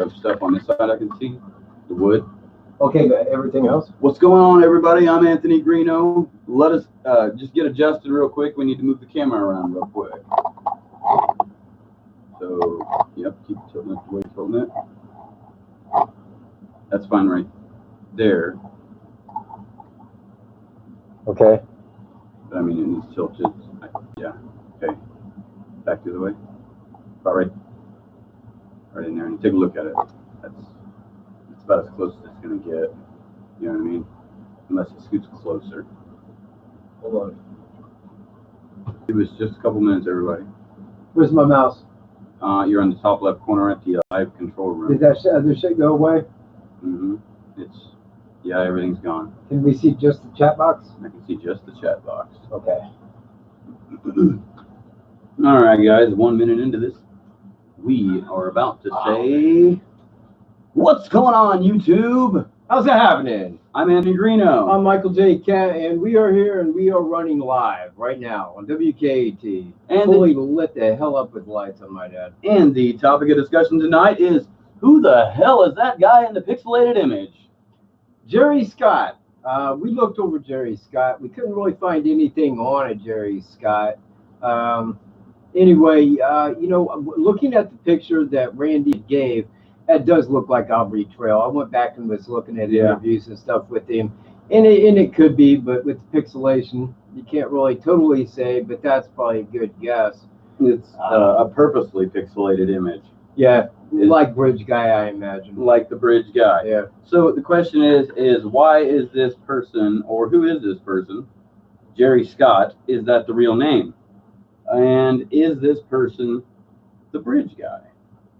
Of stuff on this side I can see. The wood. Okay, but everything else? What's going on, everybody? I'm Anthony Greeno. Let us just get adjusted real quick. We need to move the camera around real quick. So, yep, keep tilting it the way it's tilting it. That's fine right there. Okay. But I mean, it needs tilted. Yeah. Okay. Back the other way. About right in there. And take a look at it. That's about as close as it's going to get. You know what I mean? Unless it scoots closer. Hold on. It was just a couple minutes, everybody. Where's my mouse? You're on the top left corner at the live control room. Did that other shit go away? Mm-hmm. Yeah, everything's gone. Can we see just the chat box? I can see just the chat box. Okay. All right, guys. 1 minute into this, we are about to say, what's going on, YouTube? How's that happening? I'm Anthony Greeno. I'm Michael J. Cat, and we are here, and we are running live right now on WKAT. And fully lit the hell up with lights on my dad. And the topic of discussion tonight is, who the hell is that guy in the pixelated image? Jerry Scott. We looked over Jerry Scott. We couldn't really find anything on a Jerry Scott. Anyway, you know, looking at the picture that Randy gave, that does look like Aubrey Trail. I went back and was looking at interviews and stuff with him, and it could be, but with the pixelation, you can't really totally say, but that's probably a good guess. It's a purposely pixelated image. Yeah, like Bridge Guy, I imagine. Like the Bridge Guy. Yeah. So the question is why is this person, or who is this person, Jerry Scott, is that the real name? And is this person the Bridge Guy?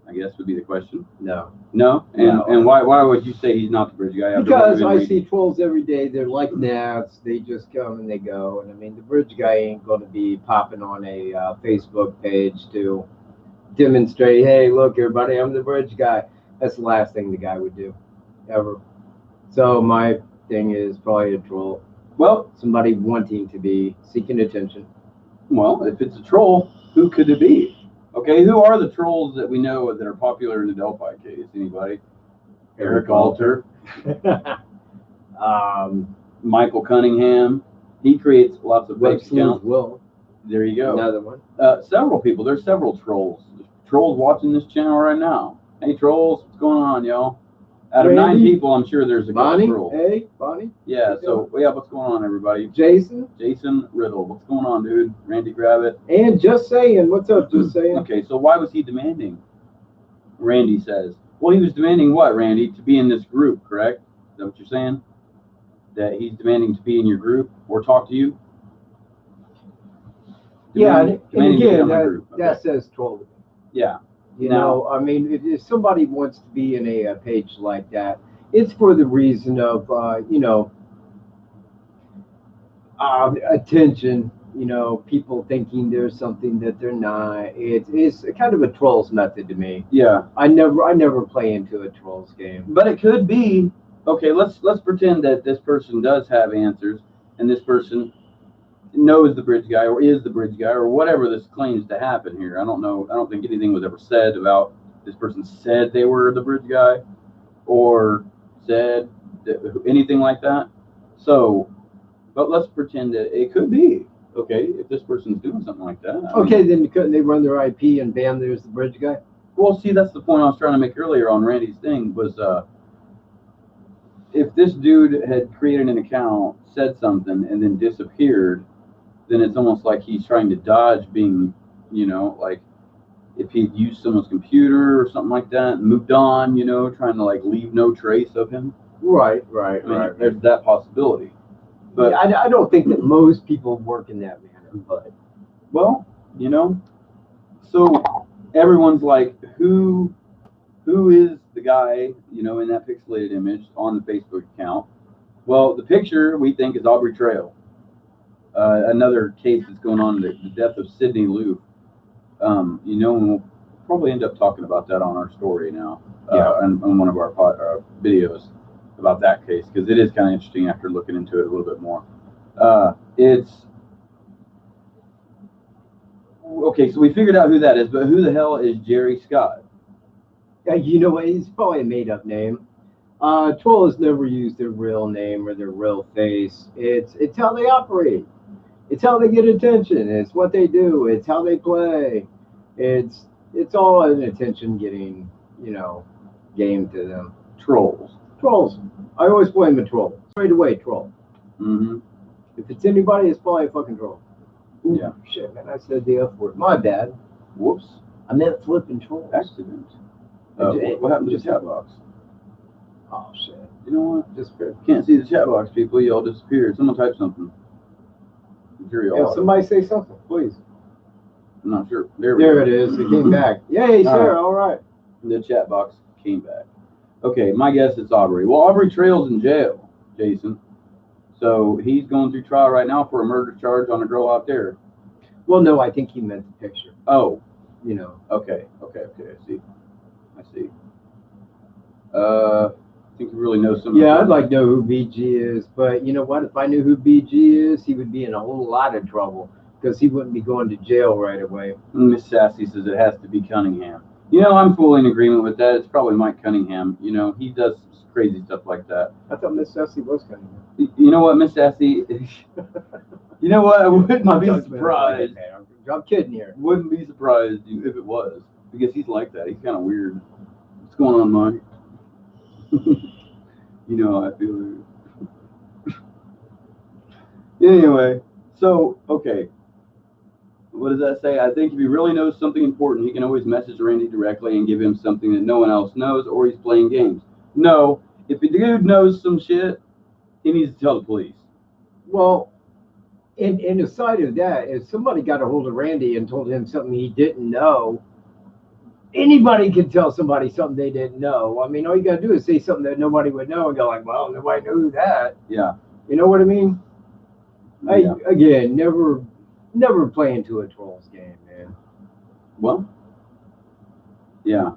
I guess would be the question. No. No? And why would you say he's not the Bridge Guy? Because I see trolls every day. They're like gnats. They just come and they go. And I mean, the Bridge Guy ain't going to be popping on a Facebook page to demonstrate, hey, look, everybody, I'm the Bridge Guy. That's the last thing the guy would do, ever. So my thing is probably a troll. Well, somebody wanting to be seeking attention. Well, if it's a troll, who could it be? Okay, who are the trolls that we know that are popular in the Delphi case? Anybody? Eric Alter. Michael Cunningham. He creates lots of fake accounts. Will. There you go. Another one. Several people. There's several trolls. There's trolls watching this channel right now. Hey, trolls, what's going on, y'all? Out of 9 people, I'm sure there's a Bonnie. troll. Hey, Bonnie. Yeah, so, what's going on, everybody? Jason Riddle. What's going on, dude? Randy Gravitt. And Just Saying. What's up, Just Saying? Okay, so why was he demanding? Randy says. Well, he was demanding what, Randy? To be in this group, correct? Is that what you're saying? That he's demanding to be in your group or talk to you? Yeah, and again, that says troll. Yeah. You know, I mean, if somebody wants to be in a page like that, it's for the reason of, you know, attention, you know, people thinking there's something that they're not. It's kind of a troll's method to me. Yeah. I never play into a troll's game. But it could be, okay, let's pretend that this person does have answers and this person knows the Bridge Guy or is the Bridge Guy or whatever this claims to happen here. I don't know. I don't think anything was ever said about this person said they were the Bridge Guy or said anything like that. So, but let's pretend that it could be, okay, if this person's doing something like that. Okay, then couldn't they run their IP and bam, there's the Bridge Guy? Well, see, that's the point I was trying to make earlier on Randy's thing was if this dude had created an account, said something, and then disappeared, then it's almost like he's trying to dodge being, you know, like if he'd used someone's computer or something like that and moved on, you know, trying to like leave no trace of him. Right. There's that possibility. But yeah, I don't think that most people work in that manner, but well, you know, so everyone's like, who is the guy, you know, in that pixelated image on the Facebook account? Well, the picture we think is Aubrey Trail. Another case that's going on, the death of Sidney Lou. You know, and we'll probably end up talking about that on our story now, on one of our videos about that case, because it is kind of interesting after looking into it a little bit more. It's okay, so we figured out who that is, but who the hell is Jerry Scott? You know what? It's probably a made-up name. Trolls never use their real name or their real face. It's how they operate. It's how they get attention. It's what they do. It's how they play. It's all an attention-getting, game to them. Trolls. Trolls. I always blame a troll. Straight away, troll. Mm-hmm. If it's anybody, it's probably a fucking troll. Ooh, Yeah. shit, man, I said the F word. My bad. Whoops. I meant flipping trolls. Accident. What happened to the chat box? Oh, shit. You know what? Disappeared. Can't see the chat box, people. Y'all disappeared. Someone type something. Very Yeah, odd. somebody say something, please. I'm not sure. There it is. It came back. Yay, sir. All right. The chat box came back. Okay, my guess it's Aubrey. Well, Aubrey Trail's in jail, Jason. So he's going through trial right now for a murder charge on a girl out there. Well, no, I think he meant the picture. Oh. Okay. I see. I think you really know something. Yeah, I'd like to know who BG is, but you know what? If I knew who BG is, he would be in a whole lot of trouble because he wouldn't be going to jail right away. Miss Sassy says it has to be Cunningham. I'm fully in agreement with that. It's probably Mike Cunningham. He does crazy stuff like that. I thought Miss Sassy was Cunningham. You know what, Miss Sassy? You know what? I wouldn't be surprised. I'm kidding here. Wouldn't be surprised if it was, because he's like that. He's kind of weird. What's going on, Mike? You know how I feel. Anyway, so, okay. What does that say? I think if he really knows something important, he can always message Randy directly and give him something that no one else knows, or he's playing games. No, if the dude knows some shit, he needs to tell the police. Well, and aside of that, if somebody got a hold of Randy and told him something he didn't know, anybody can tell somebody something they didn't know. I mean, all you got to do is say something that nobody would know and go like, well, nobody knew that. Yeah. You know what I mean? Yeah. Again, never play into a troll's game, man. Well, yeah.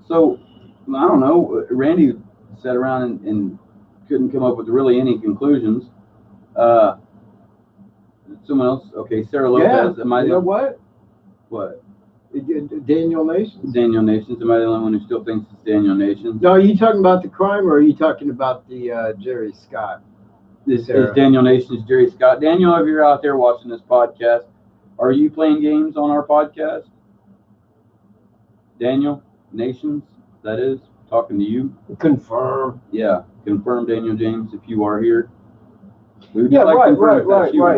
So, I don't know. Randy sat around and couldn't come up with really any conclusions. Someone else? Okay, Sarah Lopez. Yeah, Am I you the know what? What? Daniel Nations. Daniel Nations. Am I the only one who still thinks it's Daniel Nations? No, are you talking about the crime or are you talking about the Jerry Scott? This is Daniel Nations, Jerry Scott. Daniel, if you're out there watching this podcast, are you playing games on our podcast? Daniel Nations, that is, talking to you. Confirm. Yeah, confirm, Daniel James, if you are here. Yeah, right.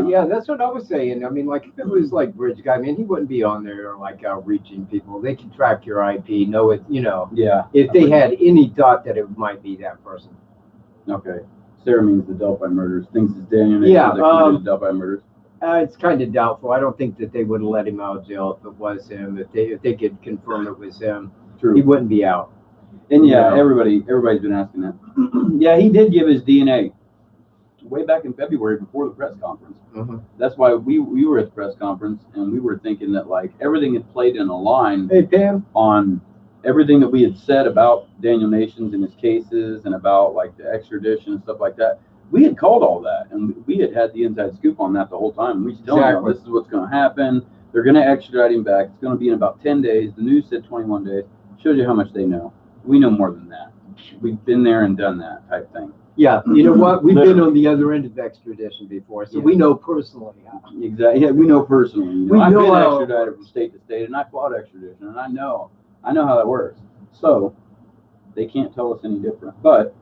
Yeah, that's what I was saying. I mean, like, if it was like Bridge Guy, man, he wouldn't be on there like outreaching people. They can track your IP, know it, Yeah. If they had any thought that it might be that person. Okay. Sarah means the Delphi murders. Thinks it's Daniel Nations that committed Delphi murders. It's kind of doubtful. I don't think that they would have let him out of jail if it was him. If they could confirm it was him, True. He wouldn't be out. And yeah, everybody's been asking that. Yeah, he did give his DNA way back in February before the press conference. Mm-hmm. That's why we were at the press conference and we were thinking that like everything had played in a line. Hey, Pam. On everything that we had said about Daniel Nations and his cases and about like the extradition and stuff like that. We had called all that and we had the inside scoop on that the whole time. We still know this is what's going to happen. They're going to extradite him back. It's going to be in about 10 days. The news said 21 days. Shows you how much they know. We know more than that. We've been there and done that type thing. Yeah, you know what? We've been on the other end of extradition before, so we know personally. Exactly. Yeah, we know personally. I've been extradited from state to state, and I fought extradition, and I know how that works. So they can't tell us any different. But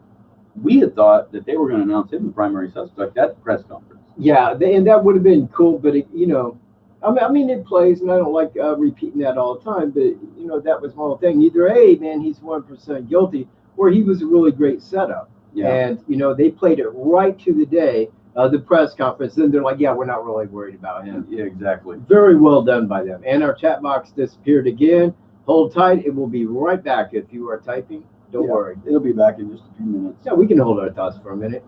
we had thought that they were going to announce him the primary suspect at the press conference. Yeah, and that would have been cool, but I mean, it plays, and I don't like repeating that all the time, but that was one thing. Either A, man, he's 1% guilty, or he was a really great setup. Yeah. And they played it right to the day of the press conference. Then they're like, yeah, we're not really worried about him. Yeah, exactly. Very well done by them. And our chat box disappeared again. Hold tight. It will be right back. If you are typing, don't worry. It'll be back in just a few minutes. Yeah, we can hold our thoughts for a minute.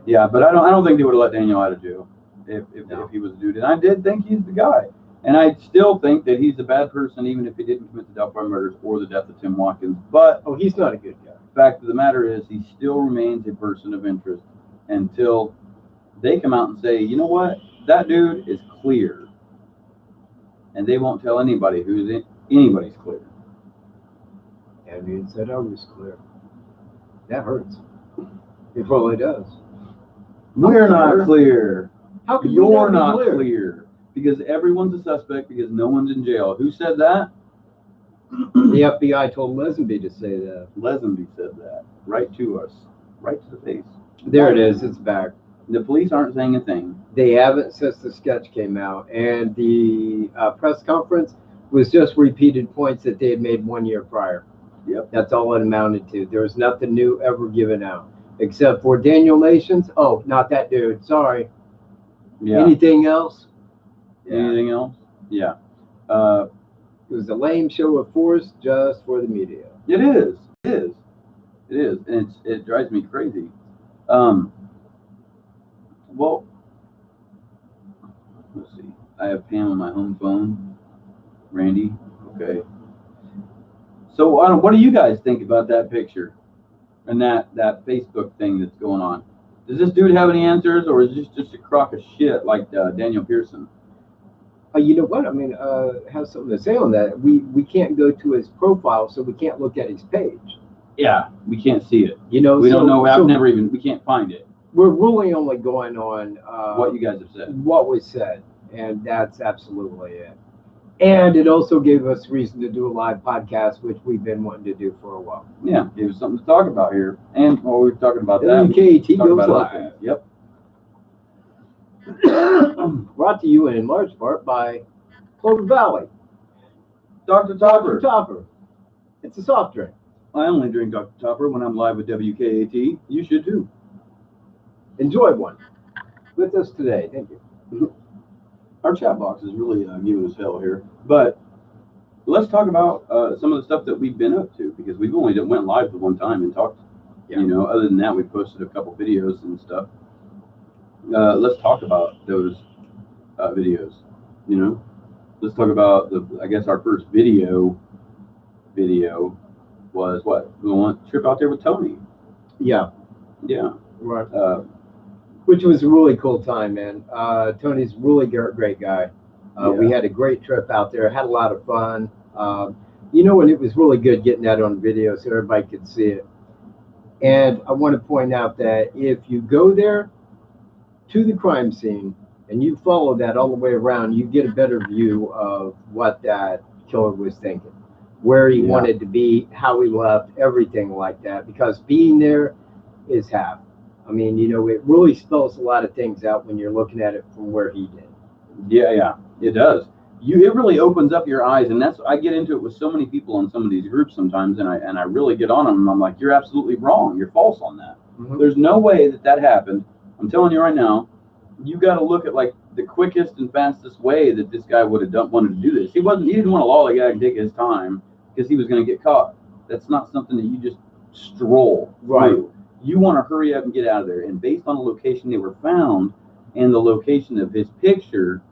Yeah, but I don't think they would have let Daniel out of jail if he was a dude. And I did think he's the guy. And I still think that he's a bad person, even if he didn't commit the Delphi murders or the death of Tim Watkins. But he's not a good guy. The fact of the matter is, he still remains a person of interest until they come out and say, you know what, that dude is clear. and they won't tell anybody anybody's clear. And said I was clear. That hurts. It really does. We're not clear. How can You're not clear? Because everyone's a suspect because no one's in jail. Who said that? The FBI told Lesenby to say that. Lesenby said that. Right to us. Right to the face. There it is. It's back. The police aren't saying a thing. They haven't since the sketch came out. And the press conference was just repeated points that they had made 1 year prior. Yep. That's all it amounted to. There was nothing new ever given out. Except for Daniel Nations. Oh, not that dude. Sorry. Yeah. Anything else? Anything else? Yeah. It was a lame show of force just for the media. It is. It is. It is. And it drives me crazy. Well, let's see. I have Pam on my home phone. Randy. Okay. So what do you guys think about that picture and that Facebook thing that's going on? Does this dude have any answers, or is this just a crock of shit like Daniel Pearson? You know what? I mean, have something to say on that. We can't go to his profile, so we can't look at his page. Yeah, we can't see it. You know, we don't know. We can't find it. We're really only going on what you guys have said. What was said, and that's absolutely it. And it also gave us reason to do a live podcast, which we've been wanting to do for a while. Yeah, gave us something to talk about here. And while we were talking about that, Wkat goes live. Yep. Brought to you in large part by Clover Valley. Dr. Topper. Dr. Topper. It's a soft drink. I only drink Dr. Topper when I'm live with Wkat. You should too. Enjoy one with us today. Thank you. Our chat box is really giving us hell here. But let's talk about some of the stuff that we've been up to, because we've only went live the one time and talked. Yeah. You know, other than that, we posted a couple videos and stuff. Let's talk about those videos. You know, let's talk about I guess our first video was what? We went trip out there with Tony. Yeah. Yeah. Right. Which was a really cool time, man. Tony's really great guy. Yeah. We had a great trip out there. Had a lot of fun. You know, and it was really good getting that on video so everybody could see it. And I want to point out that if you go there to the crime scene and you follow that all the way around, you get a better view of what that killer was thinking, where he wanted to be, how he left, everything like that. Because being there is half. I mean, you know, it really spells a lot of things out when you're looking at it from where he did. Yeah, it does. It really opens up your eyes, and I get into it with so many people on some of these groups sometimes, and I really get on them, and I'm like, you're absolutely wrong. You're false on that. Mm-hmm. There's no way that happened. I'm telling you right now, you got to look at like the quickest and fastest way that this guy would have wanted to do this. He didn't want to lollygag and take his time because he was going to get caught. That's not something that you just stroll through. You want to hurry up and get out of there. And based on the location they were found and the location of his picture,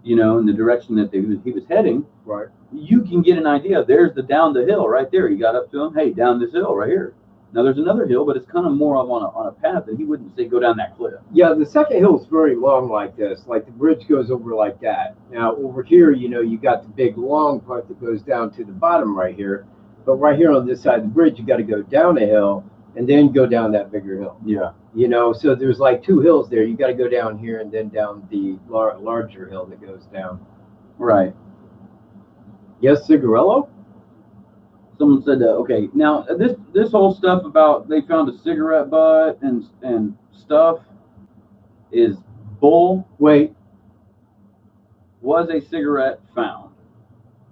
you know, in the direction that he was heading, right, you can get an idea. There's down the hill right there. He got up to him. Hey, down this hill right here. Now there's another hill, but it's kind of more on a path that he wouldn't say go down that cliff. Yeah, the second hill is very long like this. Like the bridge goes over like that. Now over here, you know, you got the big long part that goes down to the bottom right here. But right here on this side of the bridge, you got to go down a hill and then go down that bigger hill. Yeah. You know, so there's like two hills there. You got to go down here and then down the larger hill that goes down. Right. Yes, Cigarello? Someone said, okay, now this whole stuff about they found a cigarette butt and stuff is bull. Wait. Was a cigarette found?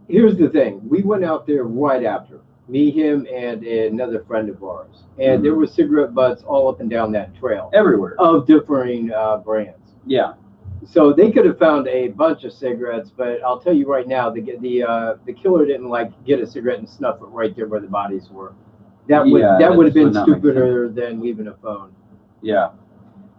Here's the thing. We went out there right after. Me, him, and another friend of ours. And there were cigarette butts all up and down that trail. Everywhere. Of differing brands. Yeah. So they could have found a bunch of cigarettes, but I'll tell you right now, the killer didn't like get a cigarette and snuff it right there where the bodies were. That would have been stupider than leaving a phone. Yeah.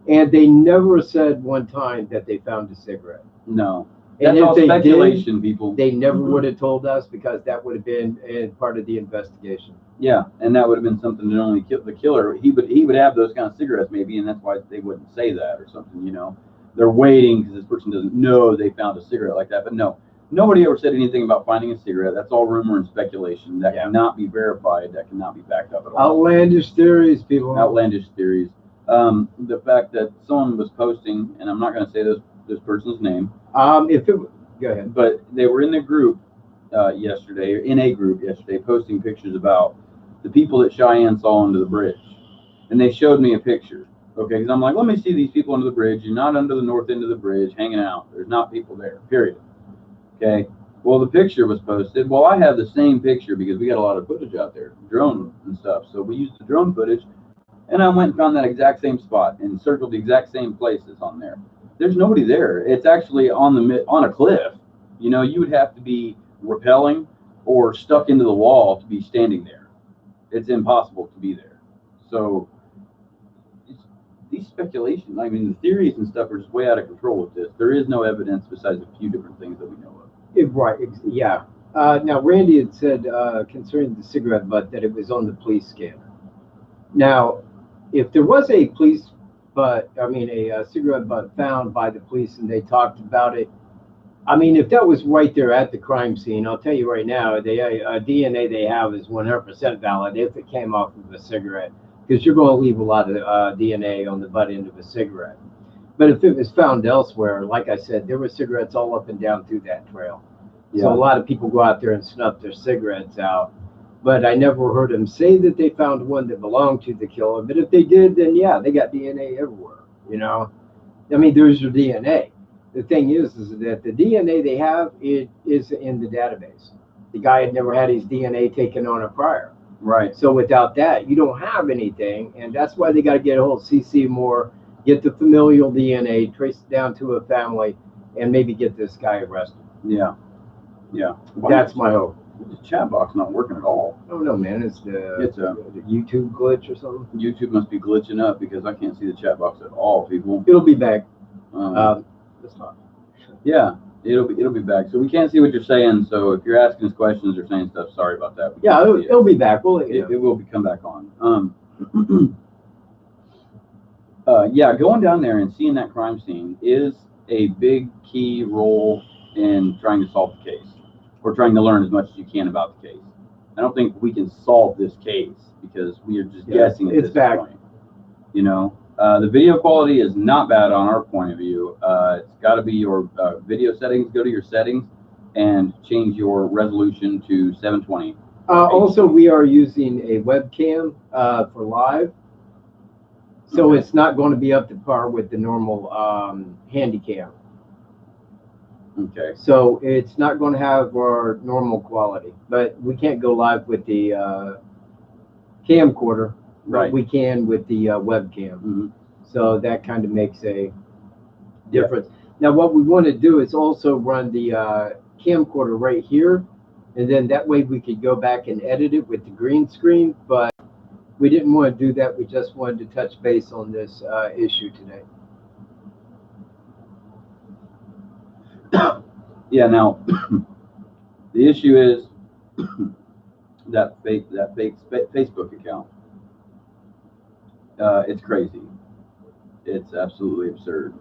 And they never said one time that they found a cigarette. No. That's all speculation, people. They never would have told us because that would have been part of the investigation. Yeah, and that would have been something that only the killer, he would have those kind of cigarettes maybe, and that's why they wouldn't say that or something, you know. They're waiting because this person doesn't know they found a cigarette like that. But no, Nobody ever said anything about finding a cigarette. That's all rumor and speculation. That Yeah. cannot be verified. That cannot be backed up at all. Outlandish theories, people. Outlandish theories. The fact that someone was posting, and I'm not going to say this person's name. If it go ahead. But they were in the group yesterday, or in a group yesterday, posting pictures about the people that Cheyenne saw under the bridge, and they showed me a picture. Okay, because I'm like, let me see these people under the bridge. You're not under the north end of the bridge, hanging out. There's not people there. Period. Okay. Well, the picture was posted. Well, I have the same picture because we got a lot of footage out there, drone and stuff. So we used the drone footage, and I went and found that exact same spot and circled the exact same places on there. There's nobody there. It's actually on a cliff. You know, you would have to be rappelling or stuck into the wall to be standing there. It's impossible to be there. So these speculations, I mean, the theories and stuff are just way out of control with this. There is no evidence besides a few different things that we know of. Right. Yeah. Now, Randy had said concerning the cigarette butt that it was on the police scanner. Now, if there was a police butt, I mean, a cigarette butt found by the police and they talked about it, I mean, if that was right there at the crime scene, I'll tell you right now, the DNA they have is 100% valid if it came off of a cigarette, because you're going to leave a lot of DNA on the butt end of a cigarette. But if it was found elsewhere, like I said, there were cigarettes all up and down through that trail. Yeah. So a lot of people go out there and snuff their cigarettes out. But I never heard them say that they found one that belonged to the killer. But if they did, then yeah, they got DNA everywhere, you know? I mean, there's your DNA. The thing is that the DNA they have is in the database. The guy had never had his DNA taken on a prior. Right. So without that, you don't have anything. And that's why they got to get a hold of CC Moore, get the familial DNA, trace it down to a family, and maybe get this guy arrested. Yeah. Yeah. That's my hope. The chat box not working at all. Oh no, man! It's the YouTube glitch or something. YouTube must be glitching up because I can't see the chat box at all, people. It'll be back. It's not. Yeah, it'll be back. So we can't see what you're saying. So if you're asking us questions or saying stuff, sorry about that. Yeah, it'll be back. We'll it will come back on. Yeah, going down there and seeing that crime scene is a big key role in trying to solve the case, or trying to learn as much as you can about the case. I don't think we can solve this case because we are just guessing at this point. You know, the video quality is not bad on our point of view. It's got to be your video settings. Go to your settings and change your resolution to 720. Also, we are using a webcam for live. So it's not going to be up to par with the normal Handycam. Okay. So it's not going to have our normal quality, but we can't go live with the camcorder, right? But we can with the webcam. Mm-hmm. So that kind of makes a difference. Yeah. Now, what we want to do is also run the camcorder right here, and then that way we could go back and edit it with the green screen, but we didn't want to do that. We just wanted to touch base on this issue today. Yeah. Now, the issue is that fake Facebook account. It's crazy. It's absolutely absurd.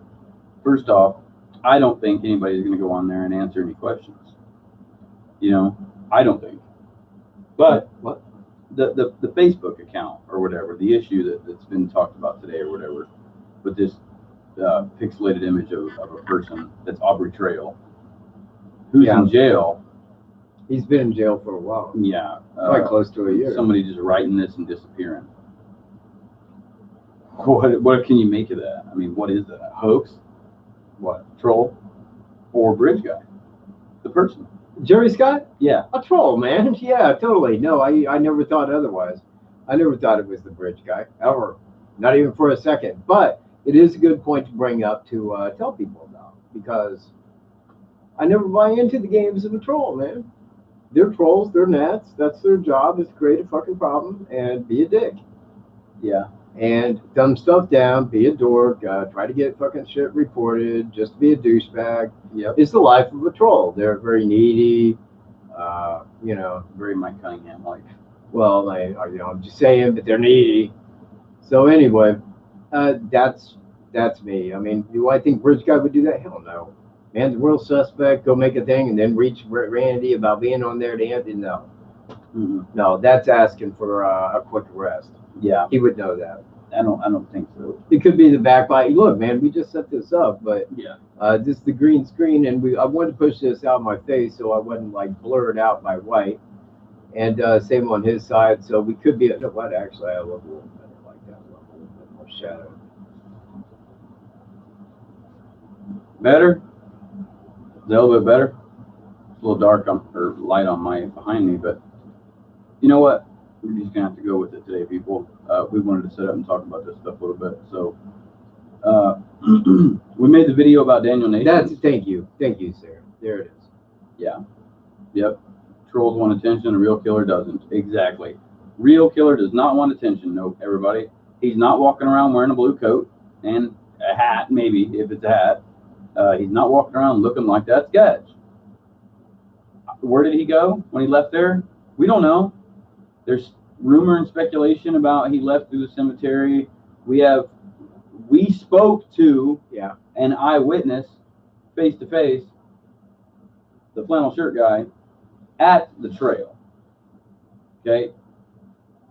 First off, I don't think anybody's going to go on there and answer any questions. You know, I don't think. But what? The Facebook account or whatever, the issue that's been talked about today or whatever, with this pixelated image of a person that's Aubrey Trail, who's in jail. He's been in jail for a while. Yeah. Quite close to a year. Somebody just writing this and disappearing. What can you make of that? I mean, what is that? A hoax? What? Troll? Or bridge guy? The person. Jerry Scott? Yeah. A troll, man. Yeah, totally. No, I never thought otherwise. I never thought it was the bridge guy, ever. Not even for a second. But it is a good point to bring up to tell people about, because I never buy into the games of a troll, man. They're trolls, they're gnats. That's their job, is to create a fucking problem and be a dick. Yeah. And dumb stuff down, be a dork, try to get fucking shit reported, just be a douchebag. Yep. It's the life of a troll. They're very needy, you know. Very Mike Cunningham-like. Well, I'm just saying, but they're needy. So anyway, that's me. I mean, do I think Bridge Guy would do that? Hell no. Man, the real suspect, go make a thing, and then reach Randy about being on there to Anthony. No, no, that's asking for a quick arrest. Yeah, He would know that. I don't think so. It could be the backbite. Look, man, we just set this up, but Yeah. this is the green screen, and I wanted to push this out my face so I wasn't like blurred out by white. And same on his side, so we could be. You know what? Actually, I look a little better like that. Look a little bit more shadow. Better? Is that a little bit better? It's a little dark on or light on my behind me, but you know what? We're just gonna have to go with it today, people. We wanted to sit up and talk about this stuff a little bit, so we made the video about Daniel Nation. Thank you, sir. There it is. Yeah. Yep. Trolls want attention, a real killer doesn't. Exactly. Real killer does not want attention. Nope, everybody. He's not walking around wearing a blue coat and a hat, maybe if it's a hat. He's not walking around looking like that sketch. Where did he go when he left there? We don't know. There's rumor and speculation about he left through the cemetery. We spoke to an eyewitness face to face, the flannel shirt guy, at the trail. Okay,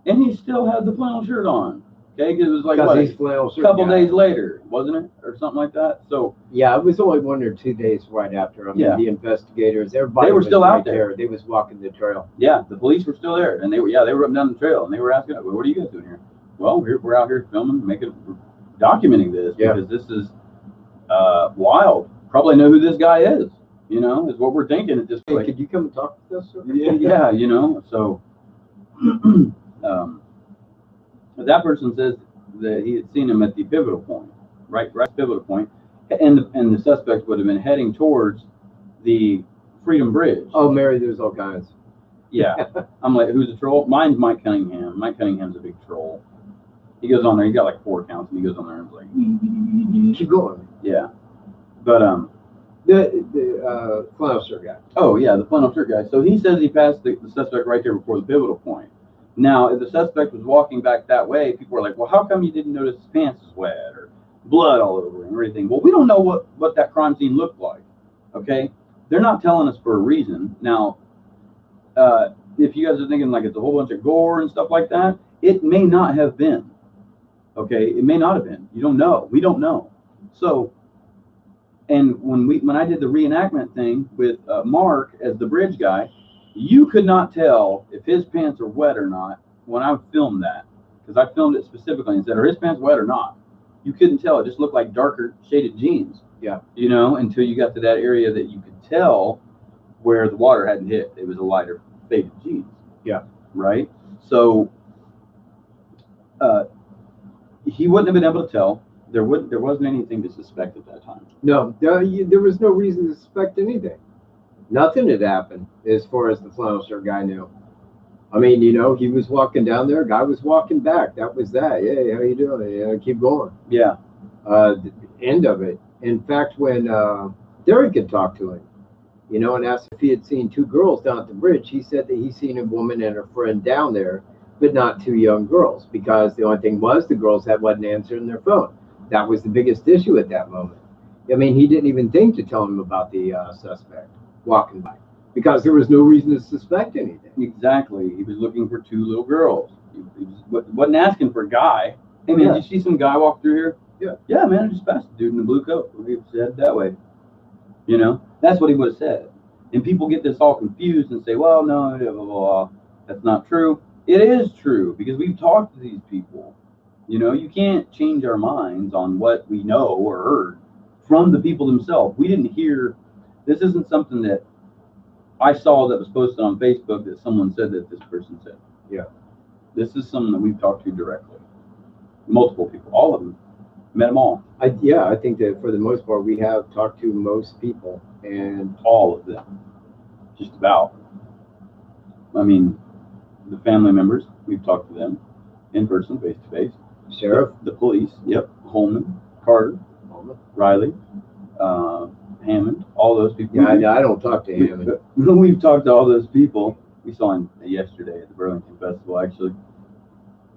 and he still had the flannel shirt on. Okay, because it was like what, a couple days later, wasn't it, or something like that? So yeah, it was only 1 or 2 days right after. I mean, the investigators, everybody, they were still out there. They was walking the trail. Yeah, the police were still there, and they were up and down the trail, and they were asking, well, "What are you guys doing here?" Well, we're out here filming, documenting this because this is wild. Probably know who this guy is. You know, is what we're thinking at this point. Hey, could you come and talk to us? Yeah, you know, so that person says that he had seen him at the pivotal point, right pivotal point, and the suspect would have been heading towards the Freedom Bridge. Oh, Mary, there's all kinds. Yeah, I'm like, who's a troll? Mine's Mike Cunningham. Mike Cunningham's a big troll. He goes on there. He got like 4 accounts, and he goes on there and is like, keep going. Yeah, but the flannel shirt guy. Oh yeah, the flannel shirt guy. So he says he passed the suspect right there before the pivotal point. Now, if the suspect was walking back that way, people were like, "Well, how come you didn't notice his pants was wet or blood all over him or anything?" Well, we don't know what that crime scene looked like. Okay, they're not telling us for a reason. Now, if you guys are thinking like it's a whole bunch of gore and stuff like that, it may not have been. Okay, it may not have been. You don't know. We don't know. So. And when I did the reenactment thing with Mark as the bridge guy, you could not tell if his pants are wet or not when I filmed that, because I filmed it specifically and said, "Are his pants wet or not?" You couldn't tell. It just looked like darker shaded jeans. Yeah. You know, until you got to that area that you could tell where the water hadn't hit. It was a lighter faded jeans. Yeah. Right. So he wouldn't have been able to tell. There wasn't anything to suspect at that time. No, there was no reason to suspect anything. Nothing had happened as far as the flannel shirt guy knew. I mean, you know, he was walking down there, guy was walking back. That was that. Hey, how you doing? Yeah, keep going. Yeah. The end of it. In fact, when Derek had talked to him, you know, and asked if he had seen 2 girls down at the bridge, he said that he seen a woman and her friend down there, but not 2 young girls, because the only thing was the girls wasn't answering their phone. That was the biggest issue at that moment. I mean, he didn't even think to tell him about the suspect walking by, because there was no reason to suspect anything. Exactly. He was looking for 2 little girls. He wasn't asking for a guy. Hey, man, did you see some guy walk through here? Yeah. Yeah, man, I just passed a dude in a blue coat. He said that way. You know, that's what he would have said. And people get this all confused and say, well, no, blah, blah, blah. That's not true. It is true, because we've talked to these people. You know, you can't change our minds on what we know or heard from the people themselves. We didn't hear, this isn't something that I saw that was posted on Facebook that someone said that this person said. Yeah. This is something that we've talked to directly. Multiple people, all of them. Met them all. I think that for the most part, we have talked to most people, and all of them. Just about. I mean, the family members, we've talked to them in person, face to face. Sheriff, the police, yep, Holman, Carter, Riley, Hammond, all those people. Yeah, I don't talk to Hammond. We've talked to all those people. We saw him yesterday at the Burlington Festival, actually.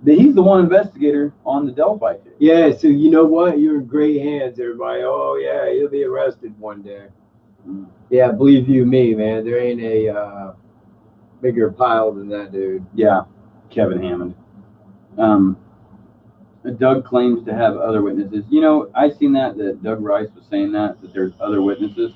He's the one investigator on the Delphi case. Yeah, so you know what? You're in great hands, everybody. Oh, yeah, he'll be arrested one day. Mm. Yeah, believe you me, man. There ain't a bigger pile than that dude. Yeah, Kevin Hammond. Doug claims to have other witnesses. You know, I seen that Doug Rice was saying that there's other witnesses.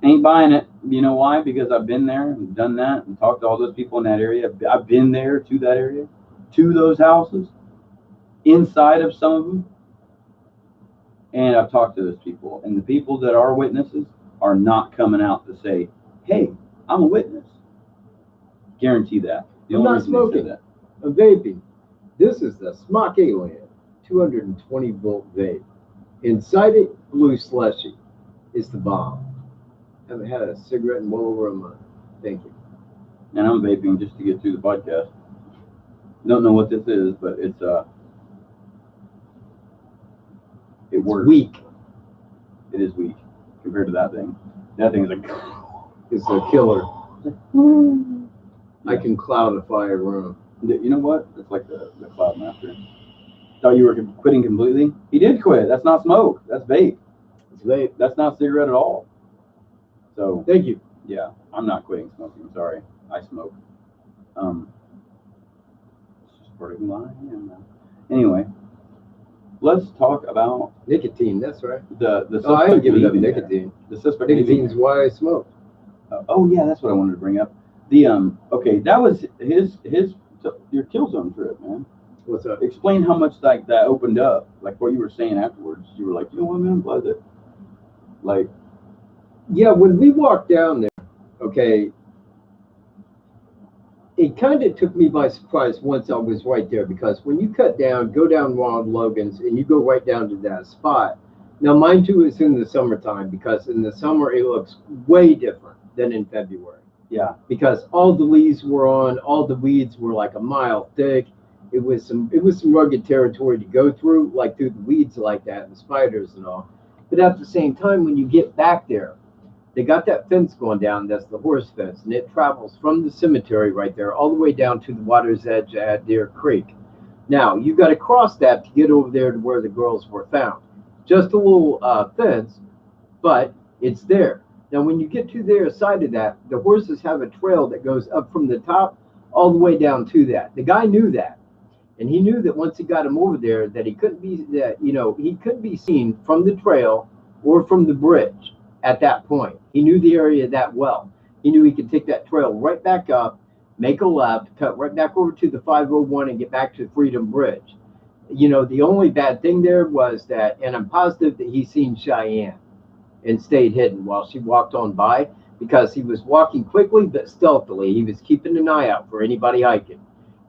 Ain't buying it. You know why? Because I've been there and done that and talked to all those people in that area. I've been there to that area, to those houses, inside of some of them, and I've talked to those people. And the people that are witnesses are not coming out to say, "Hey, I'm a witness." Guarantee that. The I'm only not reason they smoking. said that. I'm vaping. This is the Smock Alien 220 volt vape. Inside it, blue slushy. It's the bomb. Haven't had a cigarette in well over a month. Thank you. And I'm vaping just to get through the podcast. Don't know what this is, but it It's works. weak. It is weak compared to that thing. That thing is like. It's a killer. I can cloudify a room. You know what? It's like the Cloud Master. Thought you were quitting completely. He did quit. That's not smoke. That's vape. It's vape. That's not cigarette at all. So Thank you. yeah, I'm not quitting smoking. I'm sorry. I smoke. It's just part of who I am now. Anyway, let's talk about Nicotine, that's right. the Oh, I ain't giving up leaving there. nicotine. The suspect Nicotine's leaving why I smoke. there. Oh yeah, that's what I wanted to bring up. The okay, that was his your kill zone trip, man. What's up? Explain how much like that opened up, like what you were saying afterwards. You were like, you know what, man, I'm glad that, like, Yeah, when we walked down there, okay, it kind of took me by surprise once I was right there, because when you cut down, go down Ronald Logan's, and you go right down to that spot. Now, mind you, it's in the summertime, because in the summer it looks way different than in February. yeah, Because all the leaves were on, all the weeds were like a mile thick. It was some rugged territory to go through, like through the weeds like that and spiders and all. But at the same time, when you get back there, they got that fence going down. That's the horse fence, and it travels from the cemetery right there all the way down to the water's edge at Deer Creek. Now you got to cross that to get over there to where the girls were found. Just a little fence, but it's there. Now, when you get to their side of that, the horses have a trail that goes up from the top all the way down to that. The guy knew that, and he knew that once he got him over there, that he couldn't be seen from the trail or from the bridge at that point. He knew the area that well. He knew he could take that trail right back up, make a left, cut right back over to the 501, and get back to Freedom Bridge. You know, the only bad thing there was that, and I'm positive that he seen Cheyenne and stayed hidden while she walked on by, because he was walking quickly but stealthily. He was keeping an eye out for anybody hiking.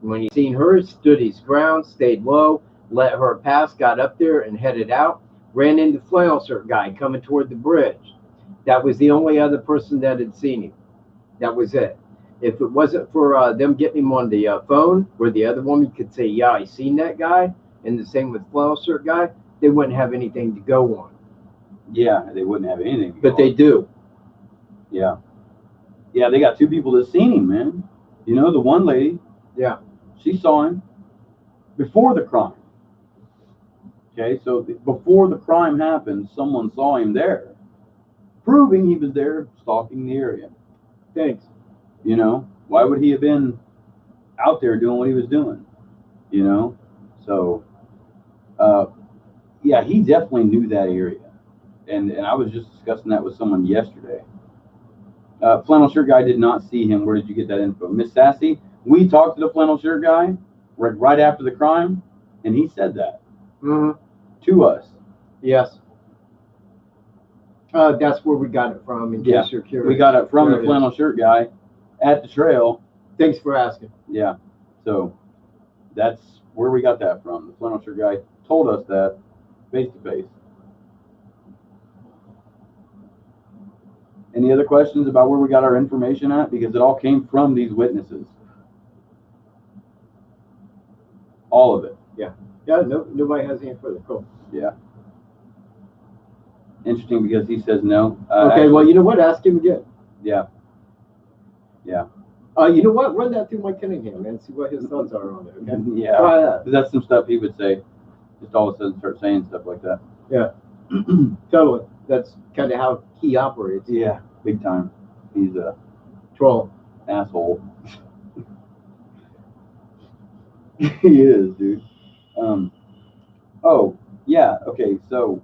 And when he seen her, stood his ground, stayed low, let her pass, got up there and headed out, ran into flannel shirt guy coming toward the bridge. That was the only other person that had seen him. That was it. If it wasn't for them getting him on the phone, where the other woman could say, yeah, I seen that guy, and the same with flannel shirt guy, they wouldn't have anything to go on. yeah, they wouldn't have anything. But they do. Yeah, yeah, they got two people that seen him, man. You know, the one lady, Yeah. she saw him before the crime. Okay, so before the crime happened, someone saw him there, proving he was there stalking the area. Thanks. You know, why would he have been out there doing what he was doing? You know, so yeah, he definitely knew that area, and I was just discussing that with someone yesterday. Flannel shirt guy did not see him. Where did you get that info, Miss Sassy? We talked to the flannel shirt guy right after the crime, and he said that to us. Yes. That's where we got it from, in case you're curious. We got it from There the flannel shirt guy at the trail. Thanks for asking. Yeah, so that's where we got that from. The flannel shirt guy told us that face to face. Any other questions about where we got our information at? Because it all came from these witnesses. All of it. Yeah, no, nobody has any further. Cool. Yeah. Interesting, because he says no. Okay, actually, well, you know what? Ask him again. Yeah. Yeah. You know what? Run that through Mike Cunningham and see what his thoughts are on it, okay? Yeah. Try that. But that's some stuff he would say. Just all of a sudden start saying stuff like that. Yeah. Totally. That's kind of how he operates. Yeah, big time. He's a Troll. asshole. He is, dude. Oh, yeah, okay, so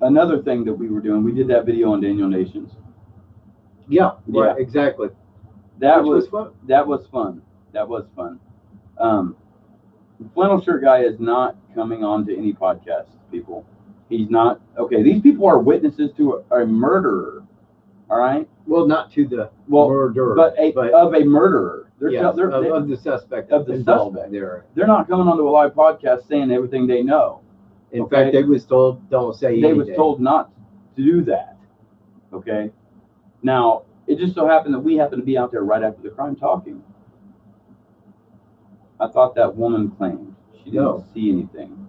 another thing that we were doing, we did that video on Daniel Nations. Yeah, right, Yeah. exactly. That Which was fun. That was fun. That was fun. The flannel shirt guy is not coming on to any podcast, people. He's not. Okay, these people are witnesses to a murderer. All right. Well, not to the Well, murderer, but of a murderer. yes, of the suspect. Of the involved suspect. there. They're not coming onto a live podcast saying everything they know. In Okay? fact, they was told don't say anything. They was told not to do that. Okay. Now, it just so happened that we happened to be out there right after the crime talking. I thought that woman claimed she didn't see anything.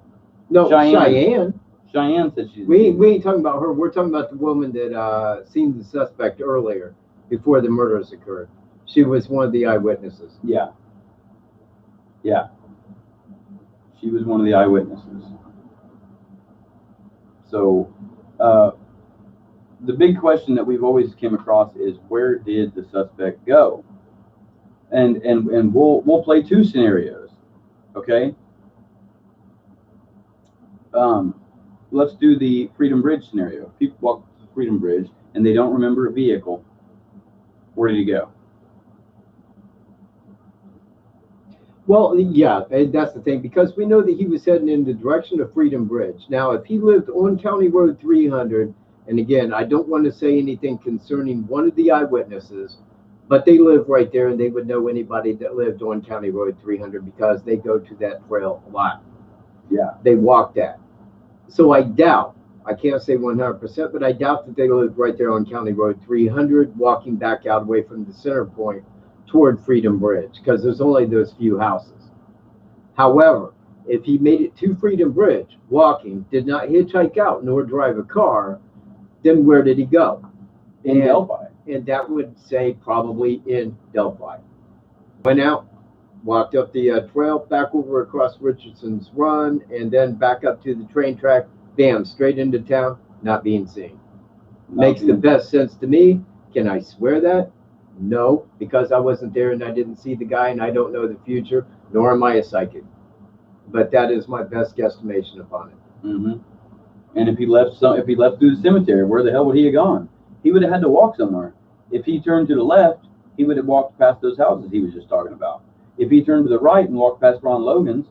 No, Cheyenne. Cheyenne said she. We ain't talking about her. We're talking about the woman that seen the suspect earlier, before the murders occurred. She was one of the eyewitnesses. Yeah. Yeah. She was one of the eyewitnesses. So, the big question that we've always came across is, where did the suspect go? And we'll play two scenarios, okay? Let's do the Freedom Bridge scenario. People walk the Freedom Bridge and they don't remember a vehicle. Where did he go? Well, yeah, and that's the thing, because we know that he was heading in the direction of Freedom Bridge. Now, if he lived on County Road 300, and again, I don't want to say anything concerning one of the eyewitnesses, but they live right there, and they would know anybody that lived on County Road 300 because they go to that trail a lot. Yeah. They walk that. So I doubt, I can't say 100%, but I doubt that they lived right there on County Road 300, walking back out away from the center point toward Freedom Bridge, because there's only those few houses. However, if he made it to Freedom Bridge walking, did not hitchhike out nor drive a car, then where did he go? In Delphi. And that would say probably in Delphi. Went out, walked up the trail, back over across Richardson's Run, and then back up to the train track, bam, straight into town, not being seen. Makes the best sense to me. Can I swear that? No, because I wasn't there and I didn't see the guy and I don't know the future, nor am I a psychic. But that is my best guesstimation upon it. Mm-hmm. And if he left through the cemetery, where the hell would he have gone? He would have had to walk somewhere. If he turned to the left, he would have walked past those houses he was just talking about. If he turned to the right and walked past Ron Logan's,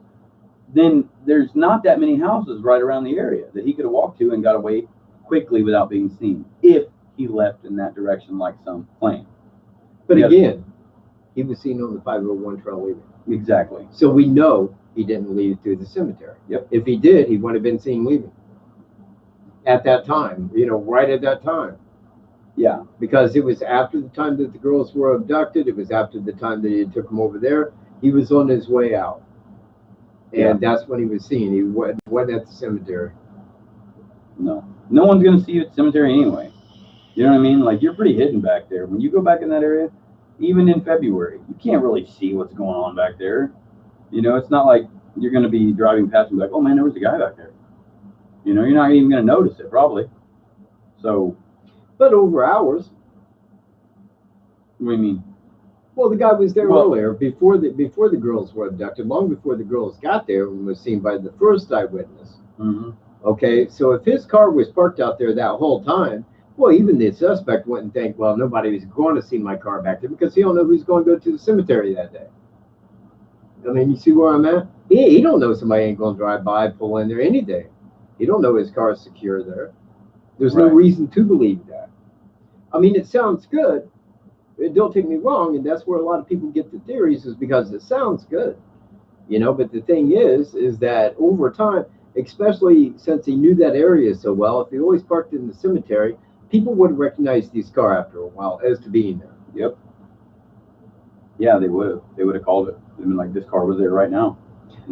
then there's not that many houses right around the area that he could have walked to and got away quickly without being seen, if he left in that direction like some claim. But again, he was seen on the 501 trail leaving. Exactly. So we know he didn't leave through the cemetery. Yep. If he did, he would have been seen leaving at that time, right at that time. Yeah. Because it was after the time that the girls were abducted. It was after the time that he took them over there. He was on his way out. And that's when he was seen. He wasn't at the cemetery. No. No one's going to see you at the cemetery anyway. You know what I mean? Like, you're pretty hidden back there. When you go back in that area, even in February, you can't really see what's going on back there. It's not like you're going to be driving past and be like, oh man, there was a guy back there. You're not even going to notice it, probably. So. But over hours. What do you mean? Well, the guy was there earlier, before the girls were abducted, long before the girls got there and was seen by the first eyewitness. Mm-hmm. Okay, so if his car was parked out there that whole time, well, even the suspect wouldn't think, well, nobody was going to see my car back there, because he don't know who's going to go to the cemetery that day. I mean, you see where I'm at? He don't know somebody ain't going to drive by, pull in there any day. He don't know his car is secure there. There's no reason to believe that. I mean, it sounds good. Don't take me wrong, and that's where a lot of people get the theories, is because it sounds good. But the thing is that over time, especially since he knew that area so well, if he always parked in the cemetery, people would have recognized his car after a while as to being there. Yep. Yeah, they would have. They would have called it. They'd been like, this car was there right now.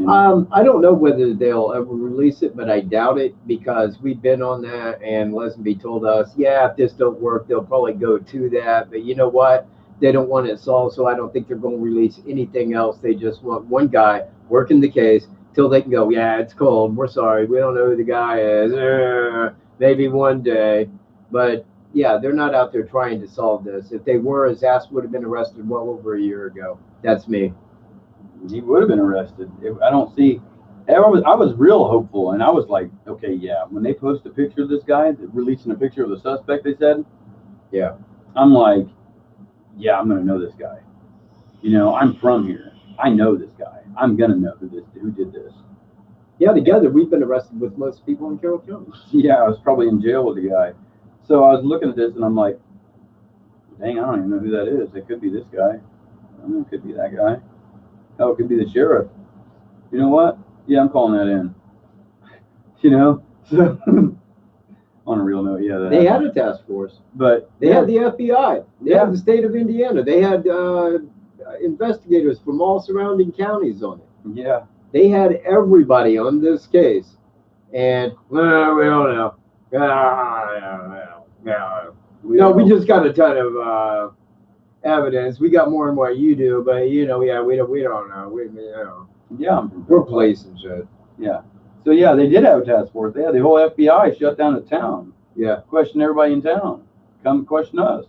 I don't know whether they'll ever release it, but I doubt it, because we've been on that, and Lesenby told us, yeah, if this don't work, they'll probably go to that. But you know what? They don't want it solved, so I don't think they're going to release anything else. They just want one guy working the case till they can go, yeah, it's cold. We're sorry. We don't know who the guy is. Maybe one day. But yeah, they're not out there trying to solve this. If they were, his ass would have been arrested well over a year ago. That's me. He would have been arrested. I don't see. I was real hopeful, and I was like, okay, yeah. When they post a picture of this guy, releasing a picture of the suspect, they said, yeah, I'm like, yeah, I'm gonna know this guy. You know, I'm from here. I know this guy. I'm gonna know who did this. Yeah, together we've been arrested with most people in Carroll County. Yeah, I was probably in jail with the guy. So I was looking at this, and I'm like, dang, I don't even know who that is. It could be this guy. I mean, it could be that guy. Hell, it could be the sheriff. You know what? Yeah, I'm calling that in. You know? So, on a real note, yeah. They had a task force. But they had the FBI. They had the state of Indiana. They had investigators from all surrounding counties on it. Yeah. They had everybody on this case. And, well, we don't know. No, we just got a ton of evidence. We got more than what you do, but, you know, yeah, we don't know. Yeah. We're police and shit. Yeah. So, yeah, they did have a task force. They had the whole FBI shut down the town. Yeah. Question everybody in town. Come question us.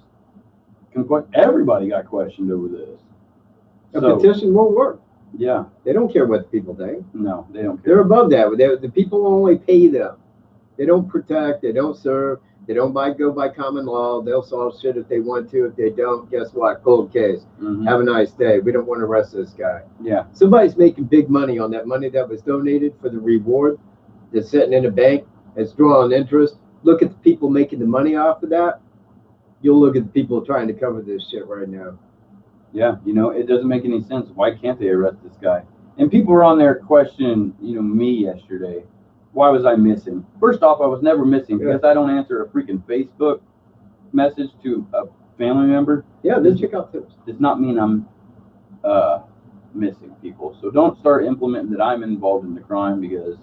Everybody got questioned over this. A petition won't work. Yeah. They don't care what the people think. No, they don't care. They're above that. The people only pay them. They don't protect. They don't serve. They don't go by common law. They'll solve shit if they want to. If they don't, guess what? Cold case. Mm-hmm. Have a nice day. We don't want to arrest this guy. Yeah. Somebody's making big money on that money that was donated for the reward that's sitting in a bank. It's drawing interest. Look at the people making the money off of that. You'll look at the people trying to cover this shit right now. Yeah, you know, it doesn't make any sense. Why can't they arrest this guy? And people were on there questioning, you know, me yesterday. Why was I missing? First off, I was never missing because I don't answer a freaking Facebook message to a family member. Yeah, then check out this. Does not mean I'm missing people. So don't start implementing that I'm involved in the crime because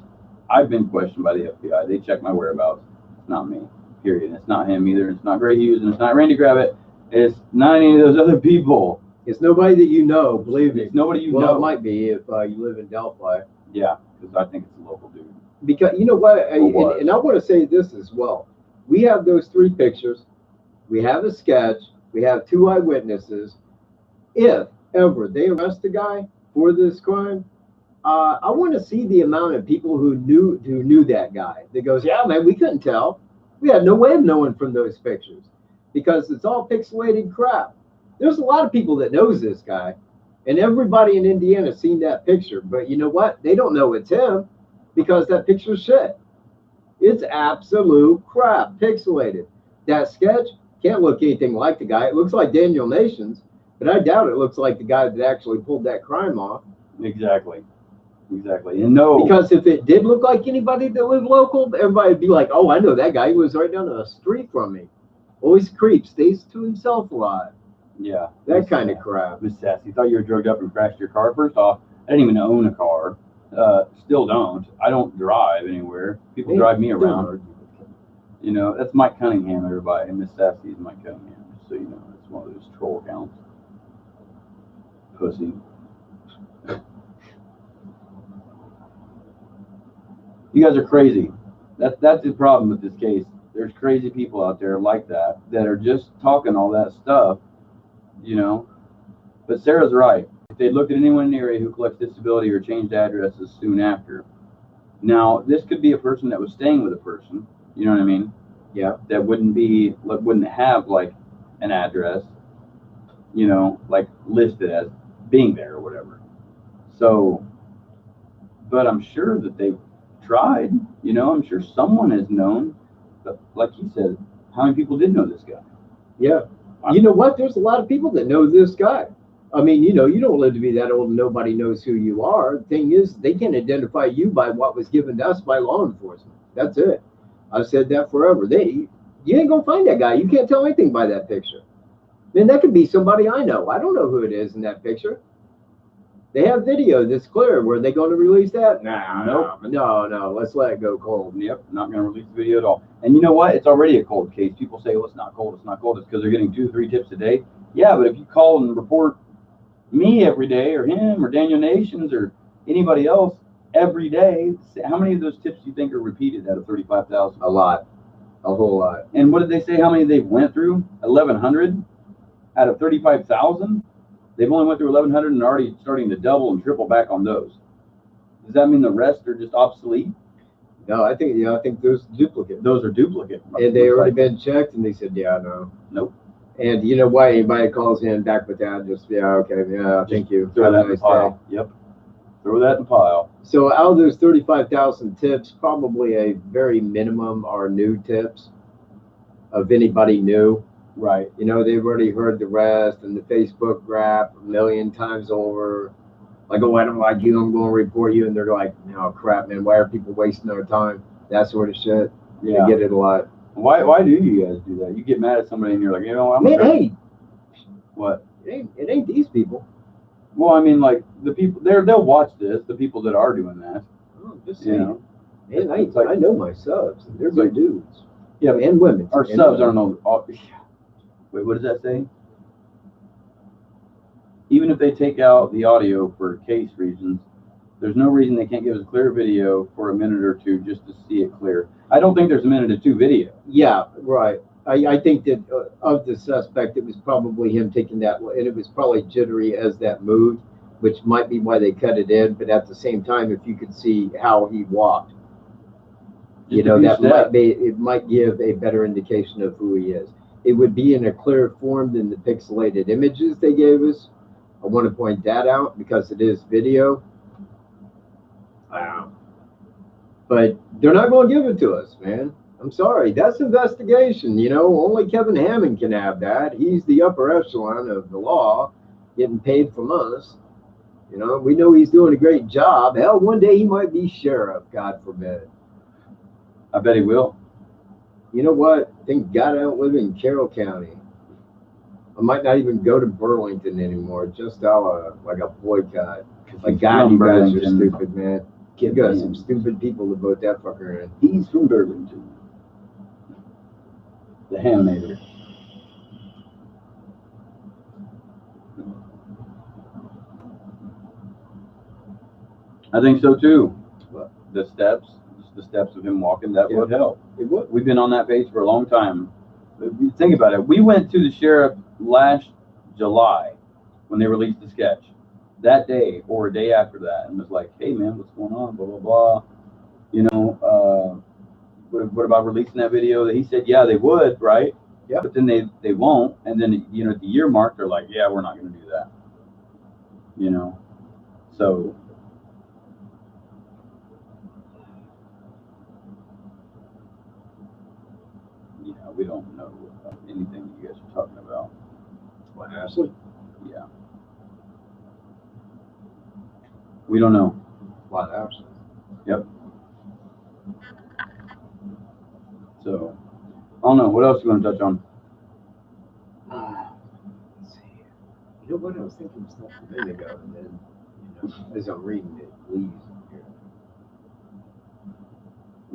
I've been questioned by the FBI. They check my whereabouts. It's not me, period. It's not him either. It's not Gray Hughes and it's not Randy Gravitt. It's not any of those other people. It's nobody that you know, believe me. It's nobody you know. Well, it might be if you live in Delphi. Yeah, because I think it's a local dude. Because, you know what, and I want to say this as well. We have those 3 pictures. We have a sketch. We have 2 eyewitnesses. If ever they arrest a guy for this crime, I want to see the amount of people who knew that guy. That goes, yeah, man, we couldn't tell. We had no way of knowing from those pictures because it's all pixelated crap. There's a lot of people that knows this guy, and everybody in Indiana has seen that picture. But you know what? They don't know it's him because that picture's shit. It's absolute crap, pixelated. That sketch can't look anything like the guy. It looks like Daniel Nations, but I doubt it looks like the guy that actually pulled that crime off. Exactly. Exactly. And no. Because if it did look like anybody that lived local, everybody would be like, oh, I know that guy. He was right down the street from me. Always creeps, stays to himself a lot. Yeah. That kind of crap. Miss Sassy, thought you were drugged up and crashed your car. First off, I didn't even own a car. Still don't. I don't drive anywhere. People drive me around. You know, that's Mike Cunningham, everybody. And Miss Sassy is Mike Cunningham. Just so you know, it's one of those troll accounts. Pussy. You guys are crazy. That's the problem with this case. There's crazy people out there like that are just talking all that stuff, you know. But Sarah's right. If they looked at anyone in the area who collects disability or changed addresses soon after. Now, this could be a person that was staying with a person, you know what I mean? Yeah. That wouldn't have like an address, you know, like listed as being there or whatever. So, but I'm sure that they've tried, you know, I'm sure someone has known, but like he said, how many people did know this guy? Yeah. You know what? There's a lot of people that know this guy. I mean, you know, you don't live to be that old and nobody knows who you are. The thing is, they can identify you by what was given to us by law enforcement. That's it. I've said that forever. You ain't gonna find that guy. You can't tell anything by that picture. Man, that could be somebody I know. I don't know who it is in that picture. They have video that's clear. Were they going to release that? No. Let's let it go cold. Yep, not going to release the video at all. And you know what? It's already a cold case. People say, well, it's not cold. It's not cold. It's because they're getting 2 or 3 tips a day. Yeah, but if you call and report me every day or him or Daniel Nations or anybody else every day. How many of those tips do you think are repeated out of 35,000? A lot, a whole lot. And what did they say? How many they went through? 1,100 out of 35,000. They've only went through 1,100 and already starting to double and triple back on those. Does that mean the rest are just obsolete? No, I think those duplicate. Those are duplicate. And they already been checked, and they said, yeah, no. Nope. And you know why anybody calls in back with that? Just okay, yeah, thank you. Throw Have that a in the nice pile. day. Yep. Throw that in the pile. So out of those 35,000 tips, probably a very minimum are new tips of anybody new. Right. You know, they've already heard the rest and the Facebook rap a million times over. Like, oh, I don't like you, I'm going to report you. And they're like, no, crap, man, why are people wasting their time? That sort of shit. Yeah. They get it a lot. Why do you guys do that? You get mad at somebody and you're like, you know, Hey, what? It ain't these people. Well, I mean, like the people they'll watch this. The people that are doing that, Oh, just you know. Man, It's like, I know my subs, and they're good dudes. Yeah, and women. Our and subs women. aren't all. Wait, what does that say? Even if they take out the audio for case reasons, there's no reason they can't give us a clear video for a minute or two just to see it clear. I don't think there's a minute or two video. Yeah, right. I think that of the suspect, it was probably him taking that, and it was probably jittery as that moved, which might be why they cut it in. But at the same time, if you could see how he walked, you know, that might be, it might give a better indication of who he is. It would be in a clearer form than the pixelated images they gave us. I want to point that out because it is video. Wow. But they're not going to give it to us, man. I'm sorry. That's investigation. You know, only Kevin Hammond can have that. He's the upper echelon of the law, getting paid from us. You know, we know he's doing a great job. Hell, one day he might be sheriff, God forbid. I bet he will. You know what? Thank God I don't live in Carroll County. I might not even go to Burlington anymore. Just like a boycott. Like, God, you guys are stupid, man. You got some stupid people to vote that fucker in. He's from Burlington. The Hammator. I think so too. What? The steps of him walking, that would help. It would. We've been on that page for a long time. But think about it. We went to the sheriff last July when they released the sketch. That day or a day after that, and was like, hey man, what's going on? Blah blah blah. You know, what about releasing that video? He said, yeah, they would, right? Yeah. But then they won't, and then, you know, at the year mark, they're like, yeah, we're not going to do that. You know, so. Yeah, we don't know anything that you guys are talking about. What, Ashley? Yeah. We don't know. What, Ashley? Yep. So, I don't know. What else you want to touch on? Let's see. You know what? I was thinking stuff a minute ago, and then, you know, as I'm reading it, leaves here.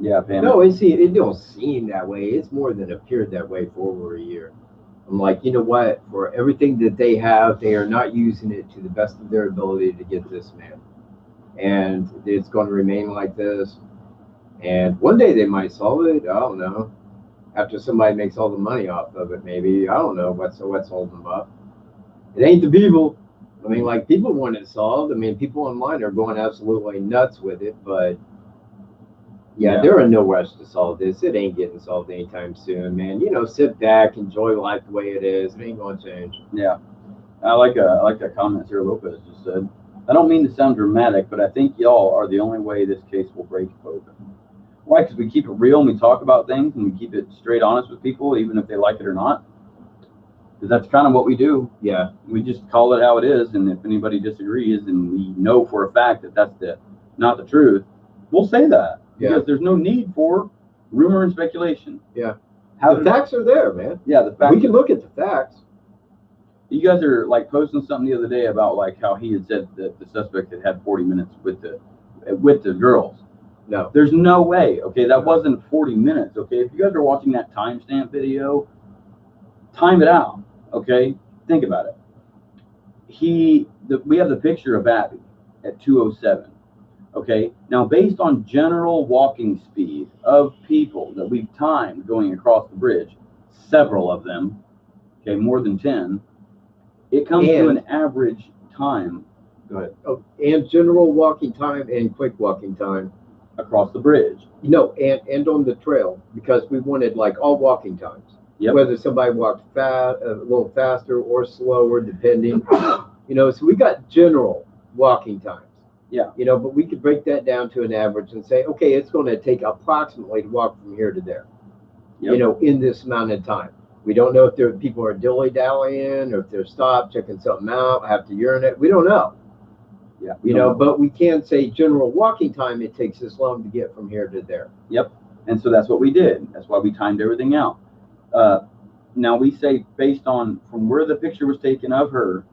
Yeah, Pam. No, it don't seem that way. It's more than appeared that way for over a year. I'm like, you know what? For everything that they have, they are not using it to the best of their ability to get this man. And it's going to remain like this. And one day they might solve it. I don't know. After somebody makes all the money off of it, maybe. I don't know what's holding them up. It ain't the people. I mean, like, people want it solved. I mean, people online are going absolutely nuts with it. But, yeah, they're in no rush to solve this. It ain't getting solved anytime soon, man. You know, sit back, enjoy life the way it is. It ain't going to change. Yeah. I like that comment Sarah Lopez just said. I don't mean to sound dramatic, but I think y'all are the only way this case will break open. Why? Because we keep it real and we talk about things and we keep it straight honest with people, even if they like it or not. Because that's kind of what we do. Yeah. We just call it how it is, and if anybody disagrees and we know for a fact that that's not the truth, we'll say that. Because there's no need for rumor and speculation. Yeah. The facts are there, man. Yeah, the facts. We can look at the facts. You guys are like posting something the other day about like how he had said that the suspect had 40 minutes with the girls. No. There's no way. Okay, that wasn't 40 minutes. Okay, if you guys are watching that timestamp video, time it out. Okay, think about it. We have the picture of Abby at 2:07. Okay, now based on general walking speed of people that we've timed going across the bridge, several of them, okay, more than 10, it comes to an average time. Go ahead. Oh, and general walking time and quick walking time. Across the bridge. No, and on the trail, because we wanted like all walking times. Yep. Whether somebody walked fast, a little faster or slower, depending. So we got general walking times. Yeah. But we could break that down to an average and say, okay, it's going to take approximately to walk from here to there. Yep. In this amount of time. We don't know if people are dilly-dallying or if they're stopped, checking something out, have to urinate. We don't know. Yeah. But we can say general walking time, it takes this long to get from here to there. Yep. And so that's what we did. That's why we timed everything out. Now we say based on from where the picture was taken of her,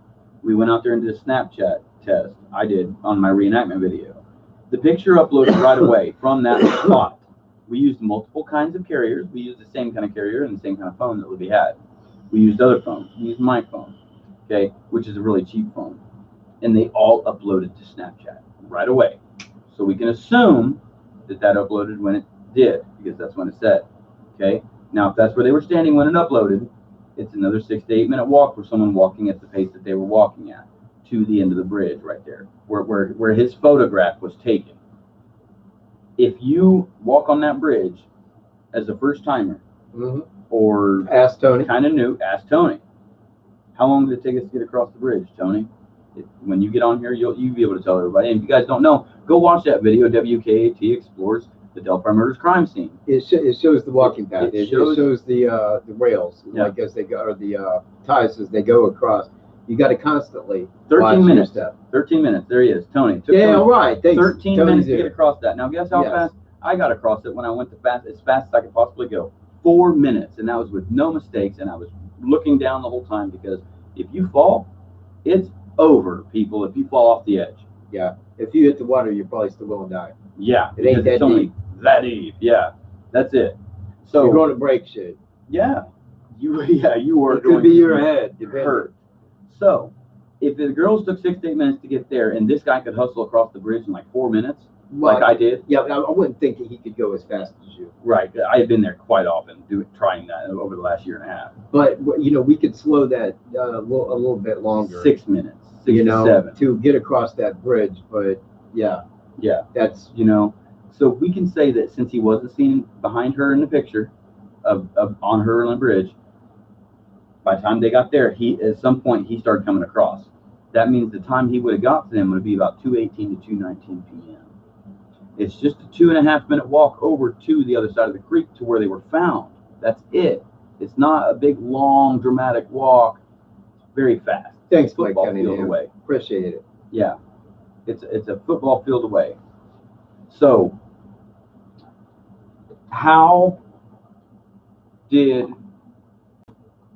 we went out there and did a Snapchat test. I did on my reenactment video. The picture uploaded right away from that spot. We used multiple kinds of carriers. We used the same kind of carrier and the same kind of phone that Libby had. We used other phones. We used my phone, okay, which is a really cheap phone. And they all uploaded to Snapchat right away. So we can assume that uploaded when it did, because that's when it said, okay? Now, if that's where they were standing when it uploaded, it's another 6 to 8 minute walk for someone walking at the pace that they were walking at to the end of the bridge right there, where his photograph was taken. If you walk on that bridge as a first timer, or ask Tony, kind of new, ask Tony. How long did it take us to get across the bridge, Tony? When you get on here, you'll be able to tell everybody. And if you guys don't know, go watch that video. Wkat explores the Delphi Murders crime scene. It shows the walking path. It shows the rails, yeah, like as they go, or the ties as they go across. You got to constantly 13 minutes. 13 minutes. There he is, Tony. Yeah, all right. Thanks. 13 minutes to get across that. Now, guess how fast I got across it when I went as fast as I could possibly go. 4 minutes, and that was with no mistakes. And I was looking down the whole time, because if you fall, it's over, people. If you fall off the edge. Yeah. If you hit the water, you're probably still going to die. Yeah. It ain't that deep. That deep. Yeah. That's it. So you're going to break shit. Yeah. You were. It could be your head. Hurt. So, if the girls took 6 to 8 minutes to get there, and this guy could hustle across the bridge in like 4 minutes, like I did. Yeah, I wouldn't think that he could go as fast as you. Right. I have been there quite often, trying that over the last year and a half. But we could slow that a little bit longer. 6 minutes. 6 to 7 to get across that bridge. But yeah, that's So we can say that since he wasn't seen behind her in the picture of on her on the bridge, by the time they got there, at some point he started coming across. That means the time he would have got to them would be about 2:18 to 2:19 p.m. It's just a 2.5 minute walk over to the other side of the creek to where they were found. That's it. It's not a big, long, dramatic walk. It's very fast. Thanks, football Mike field away. Appreciate it. Yeah, it's a football field away. So, how did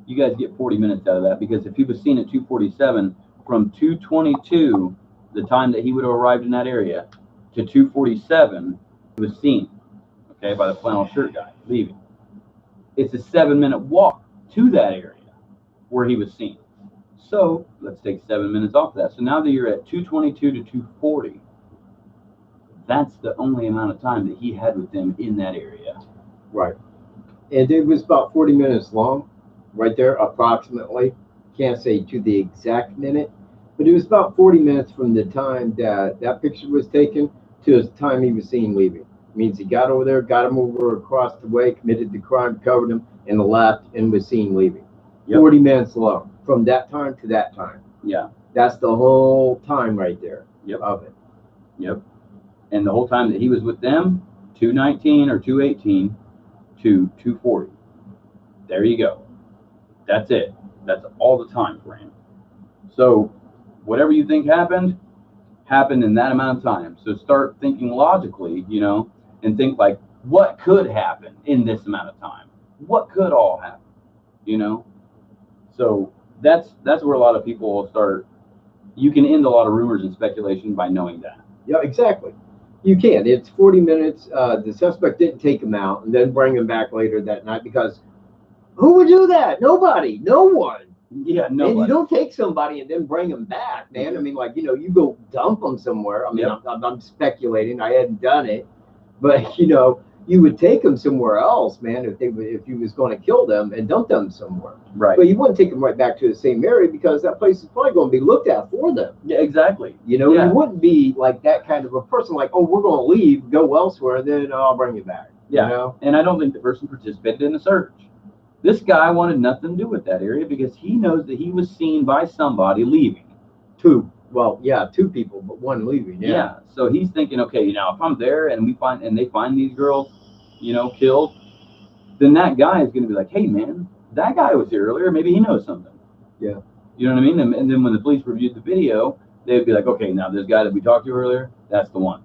you guys get 40 minutes out of that? Because if he was seen at 2:47, from 2:22, the time that he would have arrived in that area, to 2:47, he was seen, okay, by the flannel shirt guy leaving. It's a 7-minute walk to that area where he was seen. So let's take 7 minutes off of that. So now that you're at 2:22 to 2:40, that's the only amount of time that he had with them in that area. Right. And it was about 40 minutes long, right there, approximately. Can't say to the exact minute, but it was about 40 minutes from the time that picture was taken to the time he was seen leaving. It means he got over there, got him over across the way, committed the crime, covered him, and left, and was seen leaving. Yep. 40 minutes long from that time to that time. Yeah. That's the whole time right there. Yep. Of it. Yep. And the whole time that he was with them, 2:19 or 2:18 to 2:40. There you go. That's it. That's all the time frame. So whatever you think happened in that amount of time. So start thinking logically, and think like, what could happen in this amount of time? What could all happen? So that's where a lot of people will start. You can end a lot of rumors and speculation by knowing that. Yeah, exactly. You can. It's 40 minutes. The suspect didn't take him out and then bring him back later that night, because who would do that? Nobody. No one. Yeah, And you nobody. don't take somebody and then bring them back, man. I mean, like, you go dump them somewhere. I mean, Yep. I'm speculating. I hadn't done it, but you would take them somewhere else, man. If you was going to kill them and dump them somewhere, Right. but you wouldn't take them right back to the same area because that place is probably going to be looked at for them. Yeah, exactly. You Yeah. wouldn't be like that kind of a person. Like, oh, we're going to leave, go elsewhere, then I'll bring you back. Yeah. And I don't think the person participated in the search. This guy wanted nothing to do with that area because he knows that he was seen by somebody leaving. Two people, but one leaving. Yeah. So he's thinking, okay, if I'm there and they find these girls, killed, then that guy is going to be like, hey man, that guy was here earlier. Maybe he knows something. Yeah. You know what I mean? And then when the police reviewed the video, they'd be like, okay, now this guy that we talked to earlier, that's the one.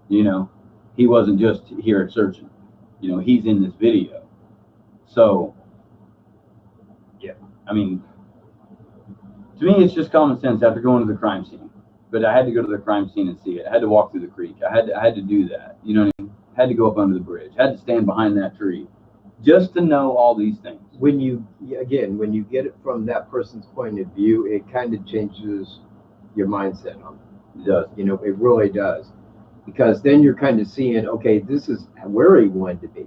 He wasn't just here searching. He's in this video. So, yeah, I mean, to me, it's just common sense after going to the crime scene. But I had to go to the crime scene and see it. I had to walk through the creek. I had to do that. You know what I mean? I had to go up under the bridge. I had to stand behind that tree just to know all these things. When you get it from that person's point of view, it kind of changes your mindset on it. It does. It really does. Because then you're kind of seeing, okay, this is where he wanted to be.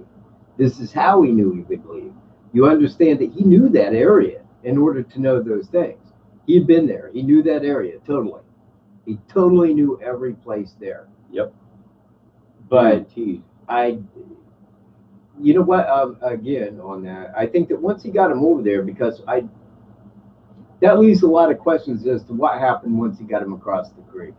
This is how he knew he would leave. You understand that he knew that area in order to know those things. He had been there. He knew that area totally. He totally knew every place there. Yep. But you know what? Again, on that, I think that once he got him over there, that leaves a lot of questions as to what happened once he got him across the creek.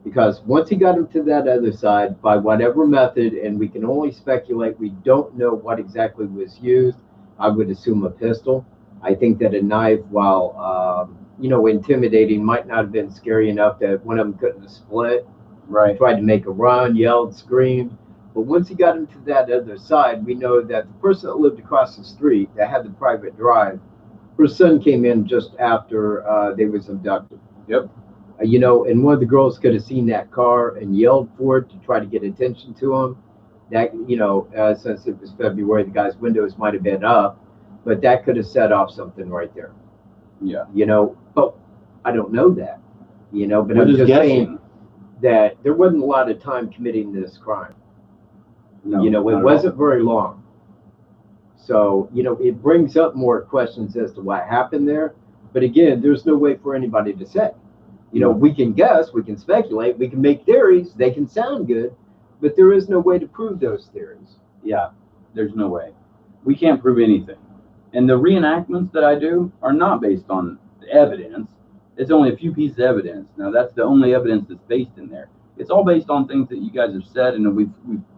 Because once he got him to that other side, by whatever method, and we can only speculate, we don't know what exactly was used. I would assume a pistol. I think that a knife, while intimidating, might not have been scary enough that one of them couldn't have split. Right. Tried to make a run, yelled, screamed. But once he got him to that other side, we know that the person that lived across the street, that had the private drive, her son came in just after they was abducted. Yep. And one of the girls could have seen that car and yelled for it to try to get attention to him. That, since it was February, the guy's windows might have been up, but that could have set off something right there. Yeah. But I don't know that. But We're I'm just guessing. saying that there wasn't a lot of time committing this crime. No, it wasn't very long. So, it brings up more questions as to what happened there. But again, there's no way for anybody to say. We can guess, we can speculate, we can make theories, they can sound good, but there is no way to prove those theories. Yeah, there's no way. We can't prove anything. And the reenactments that I do are not based on evidence. It's only a few pieces of evidence. Now, that's the only evidence that's based in there. It's all based on things that you guys have said and we've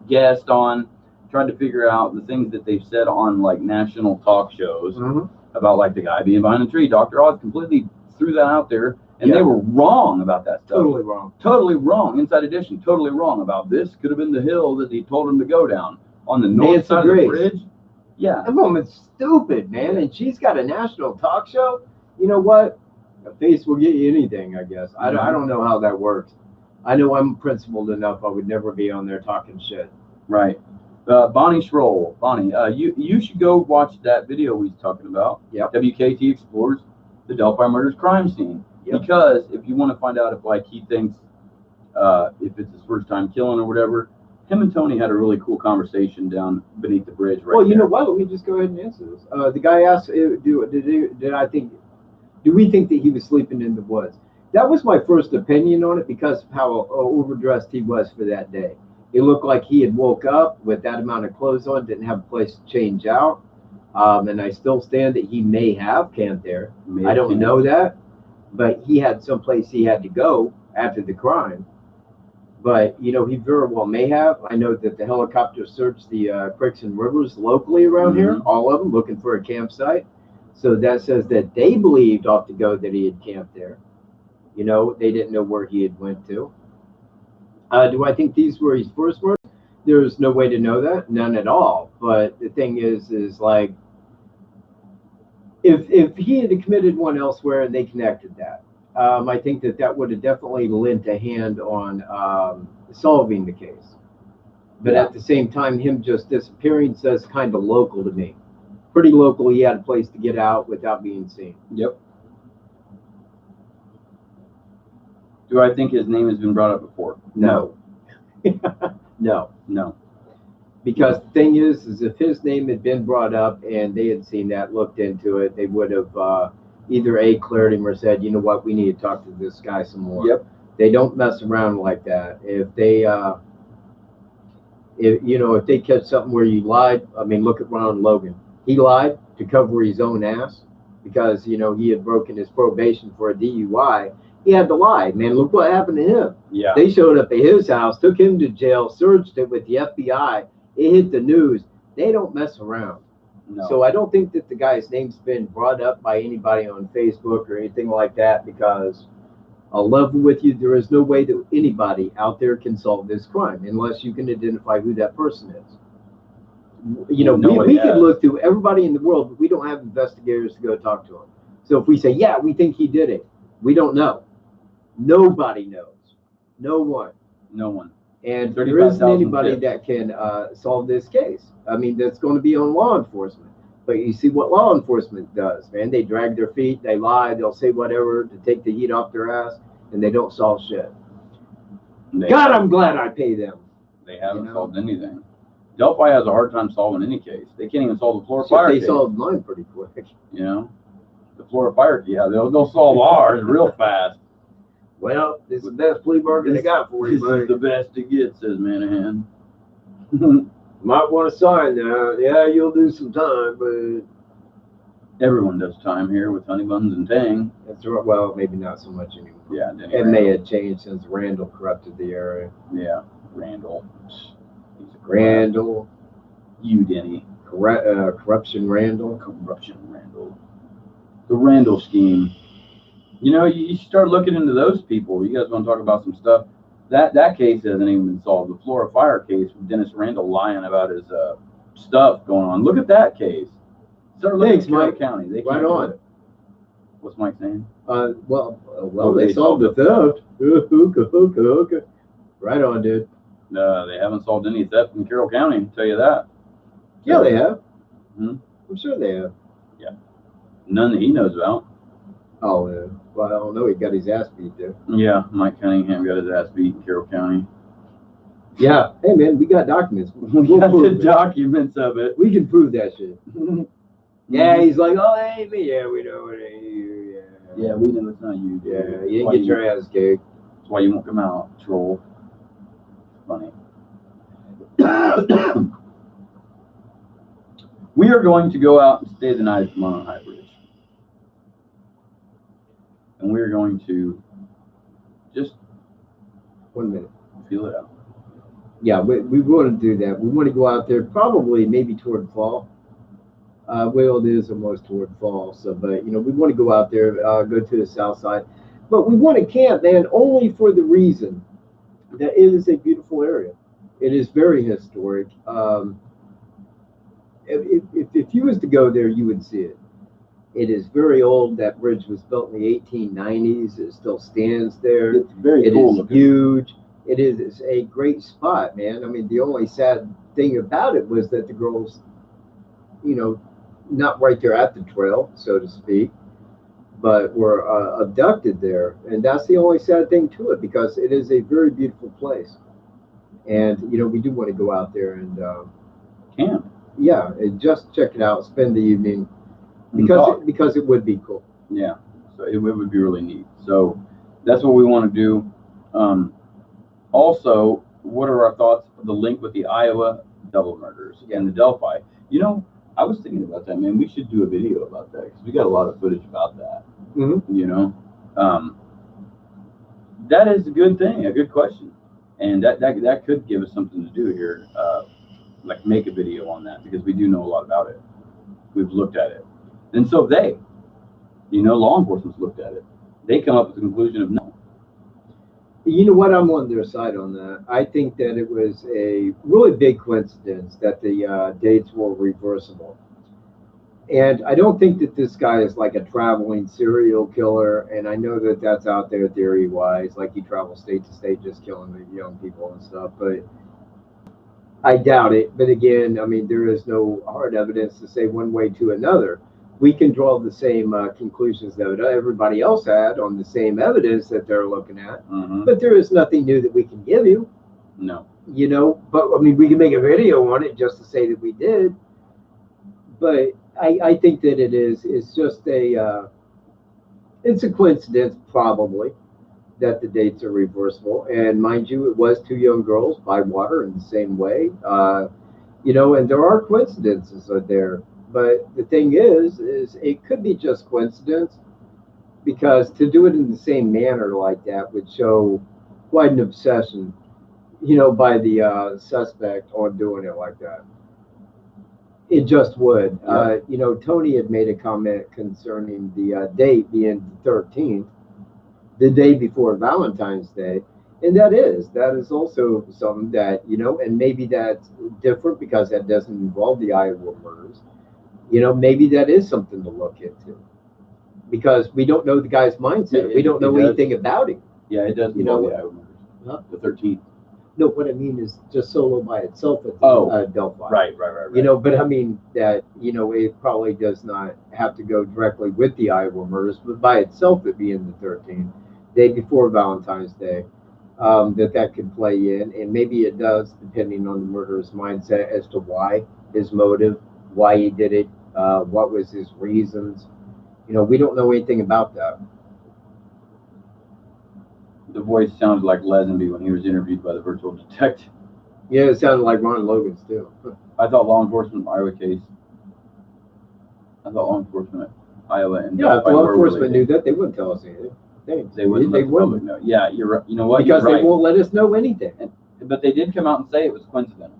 guessed on, tried to figure out the things that they've said on, like, national talk shows about, like, the guy being behind the tree. Dr. Oz completely threw that out there. And they were wrong about that stuff. Totally wrong. Totally wrong. Inside Edition, totally wrong about this. Could have been the hill that he told him to go down. On the north side of the bridge. Yeah. That woman's stupid, man. And she's got a national talk show. You know what? A face will get you anything, I guess. I don't know how that works. I know I'm principled enough. I would never be on there talking shit. Right. Bonnie Schroll. Bonnie, you should go watch that video we was talking about. Yep. WKT explores the Delphi murders crime scene. Yep. Because if you want to find out if, like, he thinks if it's his first time killing or whatever, him and Tony had a really cool conversation down beneath the bridge right Well, you there. know what? Let me just go ahead and answer this. The guy asked, do we think that he was sleeping in the woods? That was my first opinion on it because of how overdressed he was for that day. It looked like he had woke up with that amount of clothes on, didn't have a place to change out. And I still stand that he may have camped there. I don't know that. But he had someplace he had to go after the crime. But, he very well may have. I know that the helicopter searched the creeks and rivers locally around here, all of them, looking for a campsite. So that says that they believed off the go that he had camped there. They didn't know where he had went to. Do I think these were his first murders? There's no way to know that. None at all. But the thing is like, if he had committed one elsewhere and they connected that, I think that would have definitely lent a hand on solving the case. But at the same time, him just disappearing says kind of local to me. pretty local. He had a place to get out without being seen. Yep. Do I think his name has been brought up before? No. No. No. Because the thing is if his name had been brought up and they had seen that, looked into it, they would have either A, cleared him or said, you know what, we need to talk to this guy some more. Yep. They don't mess around like that. If they, if they catch something where you lied, I mean, look at Ron Logan. He lied to cover his own ass because, he had broken his probation for a DUI. He had to lie, man. Look what happened to him. Yeah. They showed up at his house, took him to jail, searched it with the FBI. It hit the news. They don't mess around. No. So I don't think that the guy's name's been brought up by anybody on Facebook or anything like that, because I'll level with you, there is no way that anybody out there can solve this crime unless you can identify who that person is. We could look through everybody in the world, but we don't have investigators to go talk to them. So if we say, yeah, we think he did it, we don't know. Nobody knows. No one. No one. And there isn't anybody that can solve this case. I mean, that's going to be on law enforcement. But you see what law enforcement does, man. They drag their feet, they lie, they'll say whatever to take the heat off their ass, and they don't solve shit. I'm glad I pay them. They haven't solved anything. Delphi has a hard time solving any case. They can't even solve the Florida fire case. They solved mine pretty quick. The Florida fire, they'll solve ours real fast. Well, this is the best plea bargain they got for you, buddy. This is the best it gets, says Manahan. Might want to sign now. Yeah, you'll do some time, but everyone does time here with Honey Buns and Tang. That's right. Well, maybe not so much anymore. Yeah, it may have changed since Randall corrupted the area. Yeah, Randall. He's a Randall. You, Denny. Corruption Randall. Corruption Randall. The Randall scheme. You start looking into those people. You guys want to talk about some stuff? That case hasn't even been solved. The Florida fire case with Dennis Randall lying about his stuff going on. Look at that case. Start looking at Carroll County. They right on. What's Mike saying? Well, they solved the theft. Right on, dude. They haven't solved any theft in Carroll County. I'll tell you that. Yeah, they have. Hmm? I'm sure they have. Yeah. None that he knows about. Oh, yeah. Well, I don't know. He got his ass beat there. Yeah, Mike Cunningham got his ass beat in Carroll County. Yeah. Hey, man, we got documents. We got the documents of it. We can prove that shit. Yeah, he's like, oh, that ain't me. Yeah, we know it ain't you. Yeah, we know it's not you. Dude. Yeah, you didn't get your ass kicked. That's why you won't come out, troll. Funny. We are going to go out and stay the night at the Mono High Bridge. And we're going to just 1 minute. Feel it out. Yeah, we want to do that. We want to go out there probably maybe toward fall. Well, it is almost toward fall. So, but, we want to go out there, go to the south side. But we want to camp, man, only for the reason that it is a beautiful area. It is very historic. If you was to go there, you would see it. It is very old. That bridge was built in the 1890s. It still stands there. It's very cool. It is huge. It is a great spot, man. I mean, the only sad thing about it was that the girls, not right there at the trail, so to speak, but were abducted there. And that's the only sad thing to it, because it is a very beautiful place. And, we do want to go out there and camp. Yeah, and just check it out, spend the evening. Because it would be cool. Yeah, so it would be really neat. So that's what we want to do. Also, what are our thoughts of the link with the Iowa double murders and the Delphi? I was thinking about that, man. We should do a video about that because we got a lot of footage about that. Mm-hmm. That is a good thing, a good question, and that could give us something to do here, like make a video on that, because we do know a lot about it. We've looked at it. And so they, law enforcement's looked at it. They come up with the conclusion of no. You know what? I'm on their side on that. I think that it was a really big coincidence that the dates were reversible. And I don't think that this guy is like a traveling serial killer. And I know that that's out there theory-wise, like he travels state to state just killing the young people and stuff. But I doubt it. But again, I mean, there is no hard evidence to say one way to another. We can draw the same conclusions that everybody else had on the same evidence that they're looking at. Mm-hmm. But there is nothing new that we can give you. No. You know, but I mean, we can make a video on it just to say that we did. But I think that it's just it's a coincidence probably that the dates are reversible. And mind you, it was two young girls by water in the same way. You know, and there are coincidences there. But the thing is it could be just coincidence, because to do it in the same manner like that would show quite an obsession, you know, by the suspect on doing it like that. It just would. Yeah. You know, Tony had made a comment concerning the date being the 13th, the day before Valentine's Day. And that is also something that, you know, and maybe that's different because that doesn't involve the Iowa murders. You know, maybe that is something to look into, because we don't know the guy's mindset. We don't know anything about him. Yeah, it does. You know, the Iowa murders. Huh? The 13th. No, what I mean is just solo by itself at Delphi. Right. You know, but I mean that, you know, it probably does not have to go directly with the Iowa murders, but by itself it being the 13th, day before Valentine's Day, that could play in. And maybe it does, depending on the murderer's mindset as to why, his motive, why he did it, what was his reasons. You know, we don't know anything about that. The voice sounded like Lesenby when he was interviewed by the virtual detective. Yeah, it sounded like Ron Logan's too. I thought law enforcement Iowa case. I thought law enforcement Iowa and yeah, if law enforcement knew that, they wouldn't tell us anything. They wouldn't let the public know. Yeah, you're right. You know what? Because you're right. They won't let us know anything. But they did come out and say it was coincidental.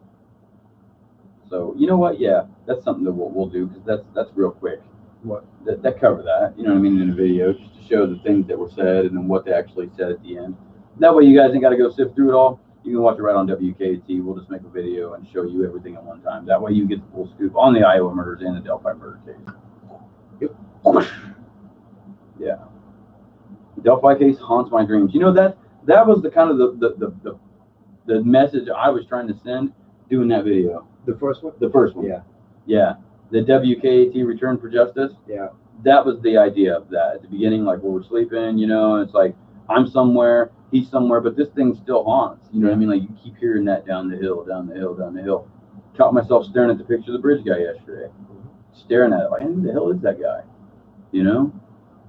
So you know what? Yeah, that's something that we'll do, because that's real quick. What? That cover that. You know what I mean, in a video, just to show the things that were said and then what they actually said at the end. That way, you guys ain't got to go sift through it all. You can watch it right on Wkat. We'll just make a video and show you everything at one time. That way, you get the full scoop on the Iowa murders and the Delphi murder case. Yep. Yeah. The Delphi case haunts my dreams. You know, that was the kind of the message I was trying to send doing that video. The first one? The first one. Yeah. Yeah. The WKAT Return for Justice. Yeah. That was the idea of that at the beginning, like where we're sleeping, you know, it's like I'm somewhere, he's somewhere, but this thing still haunts. You know what I mean? Like you keep hearing that down the hill, down the hill, down the hill. Caught myself staring at the picture of the bridge guy yesterday. Staring at it like, who the hell is that guy? You know?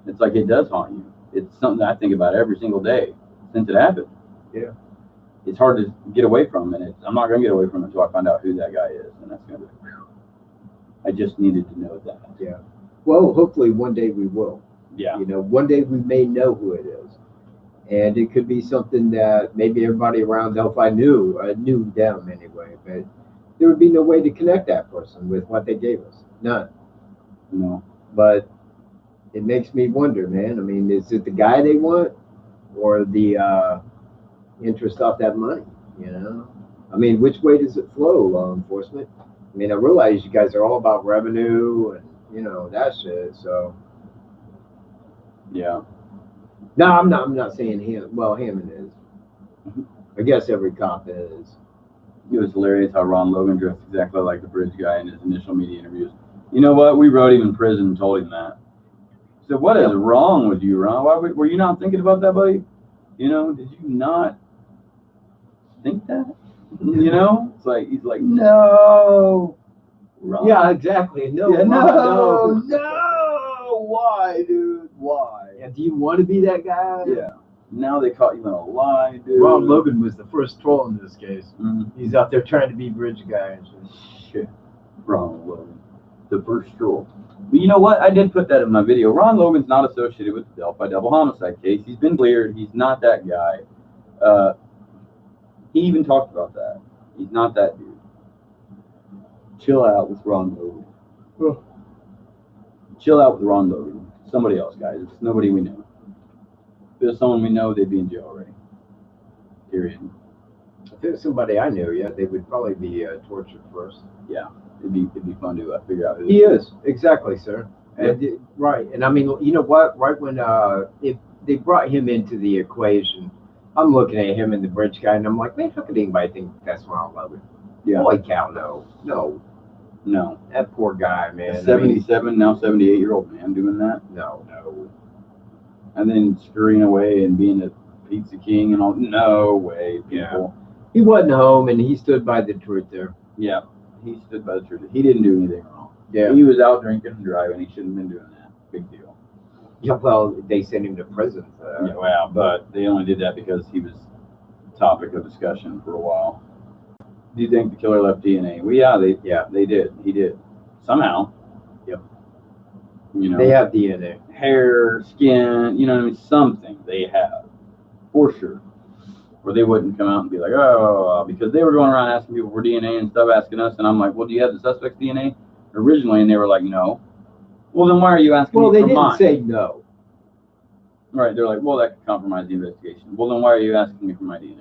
It's like it does haunt you. It's something that I think about every single day since it happened. Yeah. It's hard to get away from, and I'm not going to get away from it until I find out who that guy is, and that's going to be, whew. I just needed to know that. Yeah. Well, hopefully one day we will. Yeah. You know, one day we may know who it is. And it could be something that maybe everybody around Delphi knew them anyway, but there would be no way to connect that person with what they gave us. None. No. But it makes me wonder, man. I mean, is it the guy they want or the interest off that money, you know? I mean, which way does it flow, law enforcement? I mean, I realize you guys are all about revenue and, you know, that shit, so. Yeah. No, I'm not saying him. Well, Hammond is. I guess every cop is. It was hilarious how Ron Logan dressed exactly like the bridge guy in his initial media interviews. You know what? We wrote him in prison and told him that. So what is wrong with you, Ron? Why were you not thinking about that, buddy? You know, did you not think that? You know? It's like, he's like, no. Ron. Yeah, exactly. No, yeah, no. Why, dude? Why? Yeah, do you want to be that guy? Yeah. Now they caught you in a lie, dude. Ron Logan was the first troll in this case. Mm-hmm. He's out there trying to be bridge guy and shit. Ron Logan, the first troll. But you know what? I did put that in my video. Ron Logan's not associated with the Delphi double homicide case. He's been cleared. He's not that guy. He even talked about that. He's not that dude. Chill out with Ron Logan. Oh. Chill out with Ron Logan. Somebody else, guys. It's nobody we know. If it was someone we know, they'd be in jail already. Period. If it was somebody I knew, yeah, they would probably be tortured first. Yeah, it'd be fun to figure out who he is. Exactly, sir. Yep. And right, and I mean, you know what? Right when if they brought him into the equation, I'm looking at him and the bridge guy, and I'm like, man, how could anybody think that's Ron Logan? Yeah. Holy cow, no. No. That poor guy, man. A 77, now 78-year-old man doing that? No. And then scurrying away and being a pizza king and all. No way, people. He wasn't home, and he stood by the truth there. Yeah. He stood by the truth. He didn't do anything wrong. Yeah. He was out drinking and driving. He shouldn't have been doing that. Big deal. Yeah, well, they sent him to prison for that. Yeah, well, but they only did that because he was topic of discussion for a while. Do you think the killer left DNA? Well, they did. He did. Somehow. Yep. You know. They have DNA. Hair, skin, you know what I mean? Something they have. For sure. Or they wouldn't come out and be like, oh, because they were going around asking people for DNA and stuff, asking us, and I'm like, well, do you have the suspect's DNA? Originally, and they were like, no. Well, then why are you asking me for mine? Well, they didn't say no. Right, they're like, well, that could compromise the investigation. Well, then why are you asking me for my DNA?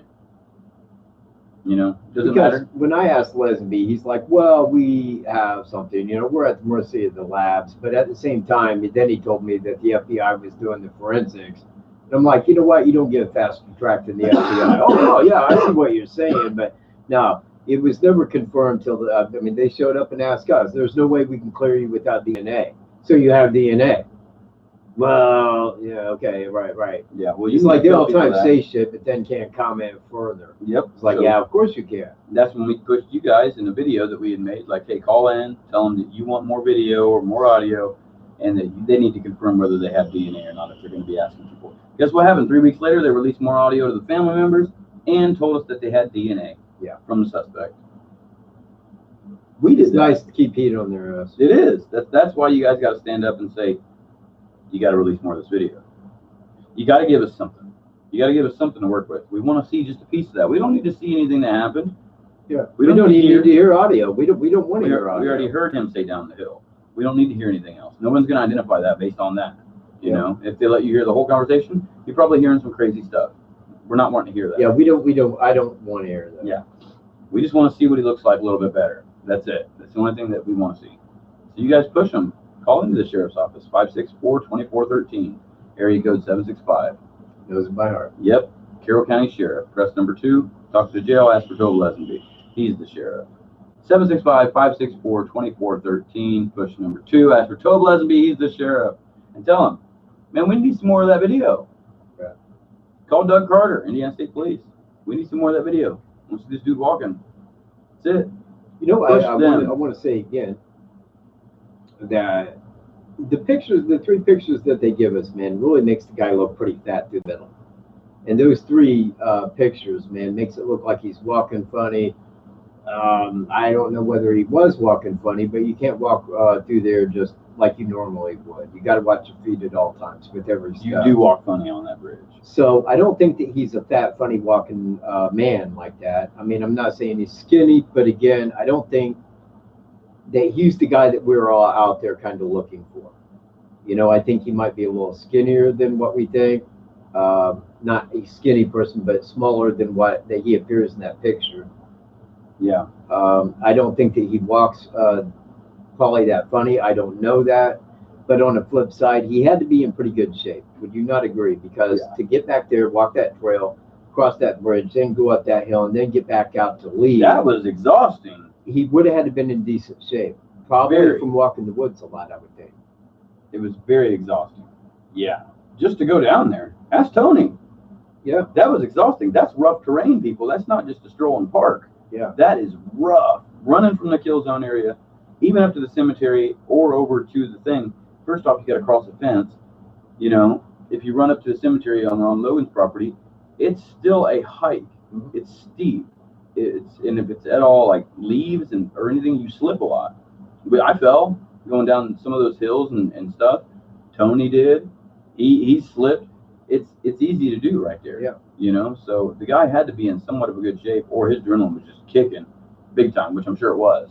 You know, does it matter? When I asked Leslie, he's like, well, we have something, you know, we're at the mercy of the labs. But at the same time, then he told me that the FBI was doing the forensics. And I'm like, you know what? You don't get faster track than the FBI. Oh, yeah, I see what you're saying. But no, it was never confirmed till, they showed up and asked us. There's no way we can clear you without DNA. So you have DNA. Well, yeah, okay, right. Yeah, well, It's like they all try to say shit, but then can't comment further. Yep. It's like, yeah, of course you can. That's when we pushed you guys in a video that we had made, like, hey, call in, tell them that you want more video or more audio, and that they need to confirm whether they have DNA or not if they're going to be asking people. Guess what happened? 3 weeks later, they released more audio to the family members and told us that they had DNA from the suspect. We did It's nice to keep heat on their ass. It is. That's why you guys got to stand up and say, you got to release more of this video. You got to give us something. You got to give us something to work with. We want to see just a piece of that. We don't need to see anything that happened. Yeah. We don't need to hear audio. We don't want to hear audio. We already heard him say down the hill. We don't need to hear anything else. No one's going to identify that based on that. You know, if they let you hear the whole conversation, you're probably hearing some crazy stuff. We're not wanting to hear that. Yeah, I don't want to hear that. Yeah. We just want to see what he looks like a little bit better. That's it. That's the only thing that we want to see. So you guys push him. Call into the sheriff's office, 564-2413, area code 765. Knows it by heart. Yep. Carroll County Sheriff. Press number 2. Talk to the jail. Ask for Toby Lesenby. He's the sheriff. 765-564-2413. Push number 2. Ask for Toby Lesenby. He's the sheriff. And tell him, man, we need some more of that video. Yeah. Call Doug Carter, Indiana State Police. We need some more of that video. I want to see this dude walking. That's it. You know, I want to say again that the 3 pictures that they give us, man, really makes the guy look pretty fat through the middle. And those 3 pictures, man, makes it look like he's walking funny. I don't know whether he was walking funny, but you can't walk through there just like you normally would. You got to watch your feet at all times with every step. You do walk funny on that bridge. So I don't think that he's a fat, funny walking man like that. I mean, I'm not saying he's skinny, but again, I don't think that he's the guy that we're all out there kind of looking for. You know, I think he might be a little skinnier than what we think. Not a skinny person, but smaller than what that he appears in that picture. Yeah. I don't think that he walks probably that funny. I don't know that. But on the flip side, he had to be in pretty good shape. Would you not agree? Because to get back there, walk that trail, cross that bridge, then go up that hill, and then get back out to leave. That was exhausting. He would have had to been in decent shape. Probably from walking the woods a lot, I would think. It was very exhausting. Yeah. Just to go down there. Ask Tony. Yeah. That was exhausting. That's rough terrain, people. That's not just a strolling park. Yeah. That is rough. Running from the kill zone area, even up to the cemetery or over to the thing. First off, you got to cross a fence. You know, if you run up to the cemetery on Logan's property, it's still a hike. Mm-hmm. It's steep. And if it's at all like leaves or anything, you slip a lot. But I fell going down some of those hills and stuff. Tony did. He slipped. It's easy to do right there. Yeah. You know, so the guy had to be in somewhat of a good shape, or his adrenaline was just kicking big time, which I'm sure it was.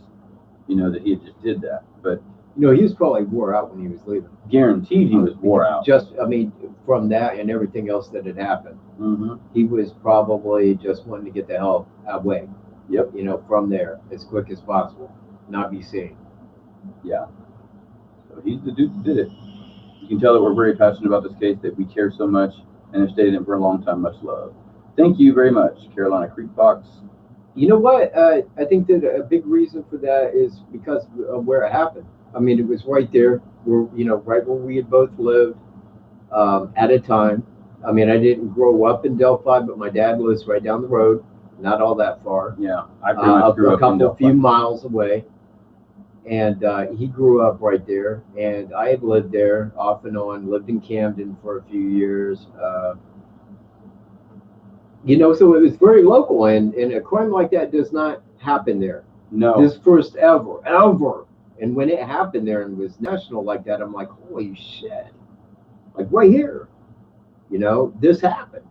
You know, that he just did that. But you know, he was probably wore out when he was leaving. Guaranteed he was wore out. From that and everything else that had happened, mm-hmm. He was probably just wanting to get the hell away. Yep. You know, from there as quick as possible, not be seen. Yeah. So he's the dude that did it. You can tell that we're very passionate about this case, that we care so much, and have stayed in it for a long time. Much love. Thank you very much, Carolina Creek Fox. You know what? I think that a big reason for that is because of where it happened. I mean, it was right there, where right where we had both lived at a time. I mean, I didn't grow up in Delphi, but my dad lives right down the road, not all that far, Yeah, I pretty much grew a up in couple Delphi. few miles away. And he grew up right there, and I had lived there off and on. Lived in Camden for a few years. So it was very local, and a crime like that does not happen there. No. This first ever. And when it happened there and was national like that, I'm like, holy shit! Like right here, this happened.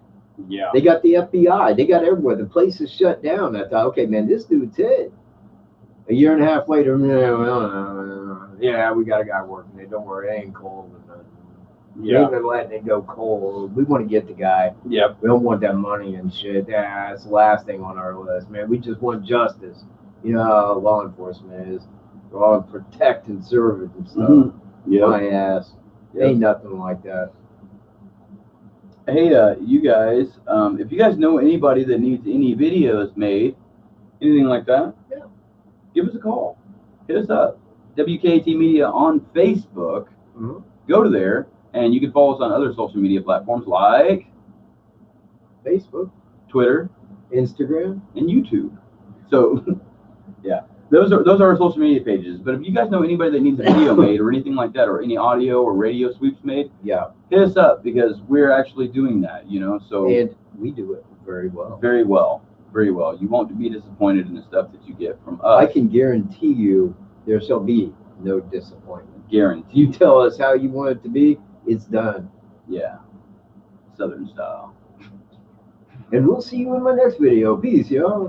Yeah. They got the FBI. They got everywhere. The place is shut down. I thought, okay, man, this dude's it. A year and a half later, yeah, we got a guy working there. Don't worry, it ain't cold. We ain't been letting it go cold. We want to get the guy. Yep. We don't want that money and shit. Yeah, that's the last thing on our list, man. We just want justice. You know how law enforcement is. They're all protect and serve it and stuff. Mm-hmm. Yep. My ass. Yep. Ain't nothing like that. Hey, you guys, if you guys know anybody that needs any videos made, anything like that, yeah, give us a call. Hit us up. WKT Media on Facebook. Mm-hmm. Go to there, and you can follow us on other social media platforms like Facebook, Twitter, Instagram, and YouTube. So, yeah, those are our social media pages. But if you guys know anybody that needs a video made or anything like that, or any audio or radio sweeps made, yeah, hit us up, because we're actually doing that. So and we do it very well. Very well. Very well. You won't be disappointed in the stuff that you get from us. I can guarantee you there shall be no disappointment. Guarantee. You tell us how you want it to be, it's done. Yeah. Southern style. And we'll see you in my next video. Peace, y'all.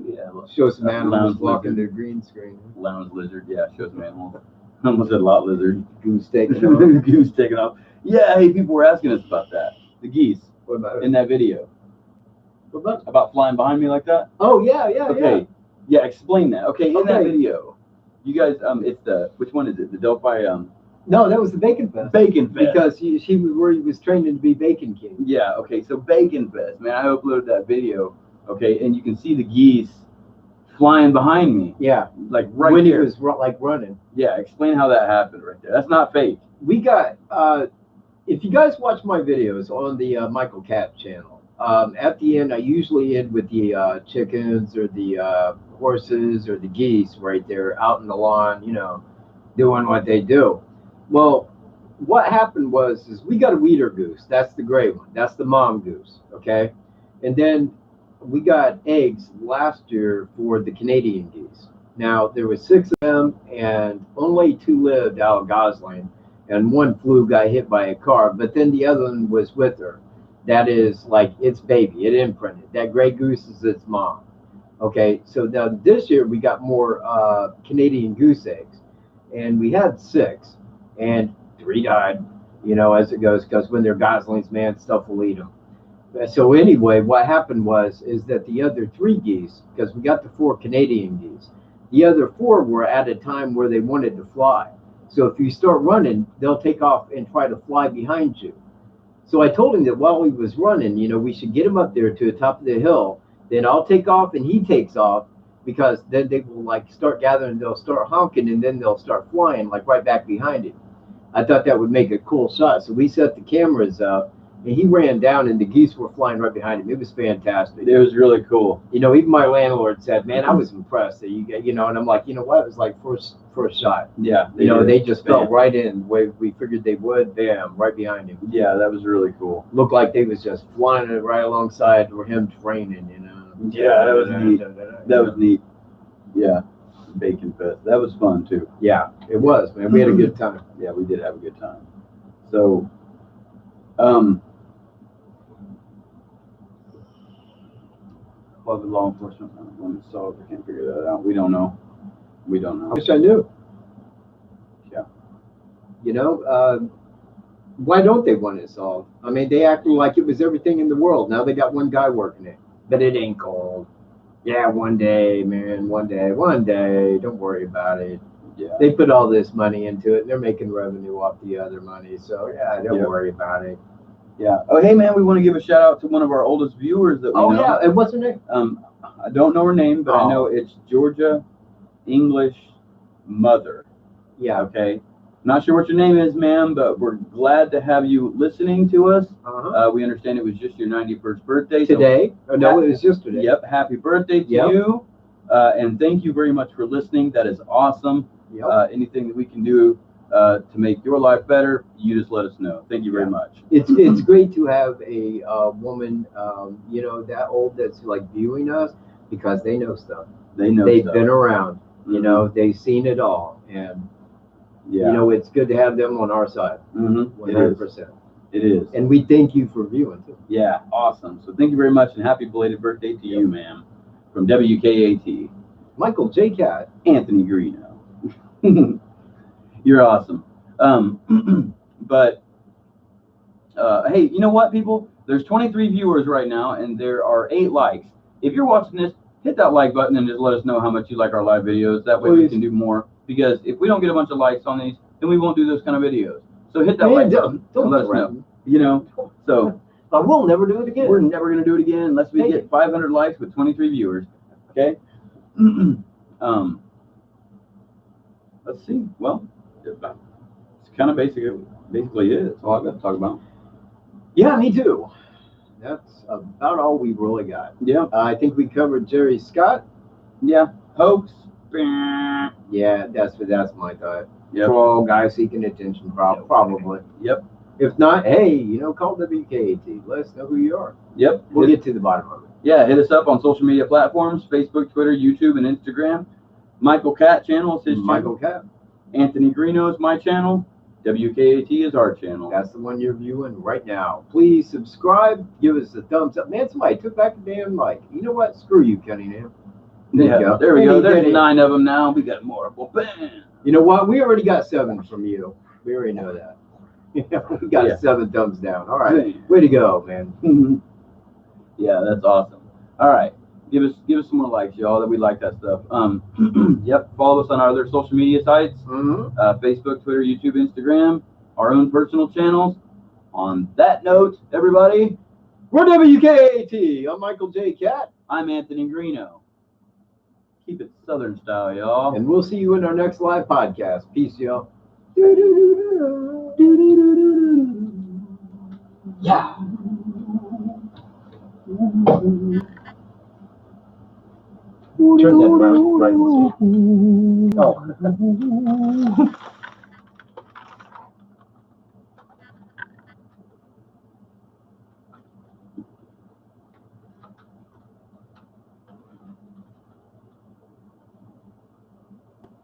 Yeah. Show some animals walking their green screen. Lounge lizard. Yeah, show some animals. I almost said lot lizard. Goose taking off. Goose taking off. Yeah, hey, people were asking us about that. The geese. What about it? In that video. What about it? About flying behind me like that? Oh, yeah. Okay. Yeah, explain that. Okay, in that video, you guys, it's which one is it? The Delphi, No, that was the Bacon Fest. Bacon Fest. Because she was where he was training to be Bacon King. Yeah, okay, so Bacon Fest, man, I uploaded that video, okay, and you can see the geese flying behind me. Yeah. Like right when there. He was like running. Yeah, explain how that happened right there. That's not fake. We got, if you guys watch my videos on the Wkat channel, at the end, I usually end with the chickens or the horses or the geese right there out in the lawn, doing what they do. Well, what happened is we got a Wheater goose. That's the gray one. That's the mom goose, okay? And then we got eggs last year for the Canadian geese. Now, there was 6 of them, and only 2 lived out of Gosling, and one got hit by a car, but then the other one was with her. That is like its baby. It imprinted. That gray goose is its mom. Okay, so now this year we got more Canadian goose eggs, and we had 6, and 3 died, as it goes, because when they're goslings, man, stuff will eat them. So anyway, what happened is that the other 3 geese, because we got the 4 Canadian geese, the other 4 were at a time where they wanted to fly. So if you start running, they'll take off and try to fly behind you. So I told him that while he was running, we should get him up there to the top of the hill. Then I'll take off and he takes off, because then they will like start gathering, they'll start honking, and then they'll start flying like right back behind him. I thought that would make a cool shot. So we set the cameras up, and he ran down, and the geese were flying right behind him. It was fantastic. It was really cool. Even my landlord said, man, I was impressed that you get, and I'm like, what? It was like first shot. Yeah. They just fell right in the way we figured they would. Bam, right behind him. Yeah, that was really cool. Looked like they was just flying it right alongside where him training, Yeah, that was neat. That was neat. Yeah. Bacon Fest. That was fun too. Yeah, it was, man. We had a good time. Yeah, we did have a good time. So, well, the law enforcement when it's solved, I can't figure that out. We don't know. I wish I knew. Yeah. Why don't they want it solved? I mean, they acted like it was everything in the world. Now they got one guy working it, but it ain't cold. Yeah, one day, man, one day. Don't worry about it. Yeah. They put all this money into it, and they're making revenue off the other money. So, yeah, don't worry about it. Yeah. Oh, hey, man, we want to give a shout out to one of our oldest viewers that we know. Oh yeah, and what's her name? I don't know her name, but I know Oh. it's Georgia English Mother. Yeah. Okay. Not sure what your name is, ma'am, but we're glad to have you listening to us. We understand it was just your 91st birthday. Today? Oh, no, it was yesterday. Yep. Happy birthday to you. And thank you very much for listening. That is awesome. Yep. Anything that we can do to make your life better, you just let us know. Thank you very much. It's great to have a woman, you know, that old that's like viewing us because they know stuff. They know They've stuff. been around. You know, they've seen it all, and you know, it's good to have them on our side. 100%. It is. And we thank you for viewing too. Yeah, awesome. So thank you very much, and happy belated birthday to you, ma'am, from WKAT. Michael Wkat. Anthony Greeno. You're awesome. But hey, you know what, people? There's 23 viewers right now, and there are 8 likes. If you're watching this, hit that like button and just let us know how much you like our live videos. That way we can do more. Because if we don't get a bunch of likes on these, then we won't do those kind of videos. So hit that like button and let us know. You know, so we'll never do it again. We're never going to do it again unless we get 500 likes with 23 viewers. Okay. Let's see. Well, it's kind of basically it. That's all I've got to talk about. Yeah, me too. That's about all we really got. Yeah. I think we covered Jerry Scott. Yeah. Hoax. Yeah, that's my thought. Yep. Troll guy seeking attention, probably. Yep. If not, hey, you know, call WKAT. Let us know who you are. Yep. We'll get to the bottom of it. Yeah, hit us up on social media platforms: Facebook, Twitter, YouTube, and Instagram. Michael Wkat channel is his Michael channel. Wkat. Anthony Greeno is my channel. WKAT is our channel. That's the one you're viewing right now. Please subscribe. Give us a thumbs up. Man, somebody took back the damn like. You know what? Screw you, Cunningham. There we go. There's 9 of them now. We got more. Well, bam. You know what? We already got 7 from you. We already know that. We got 7 thumbs down. All right. Way to go, man. Yeah, that's awesome. All right. Give us some more likes, y'all. That we like that stuff. Yep. Follow us on our other social media sites: Facebook, Twitter, YouTube, Instagram, our own personal channels. On that note, everybody, we're WKAT. I'm Michael Wkat. I'm Anthony Greeno. Keep it Southern style, y'all. And we'll see you in our next live podcast. Peace, y'all. Yeah. Turn that right. Oh.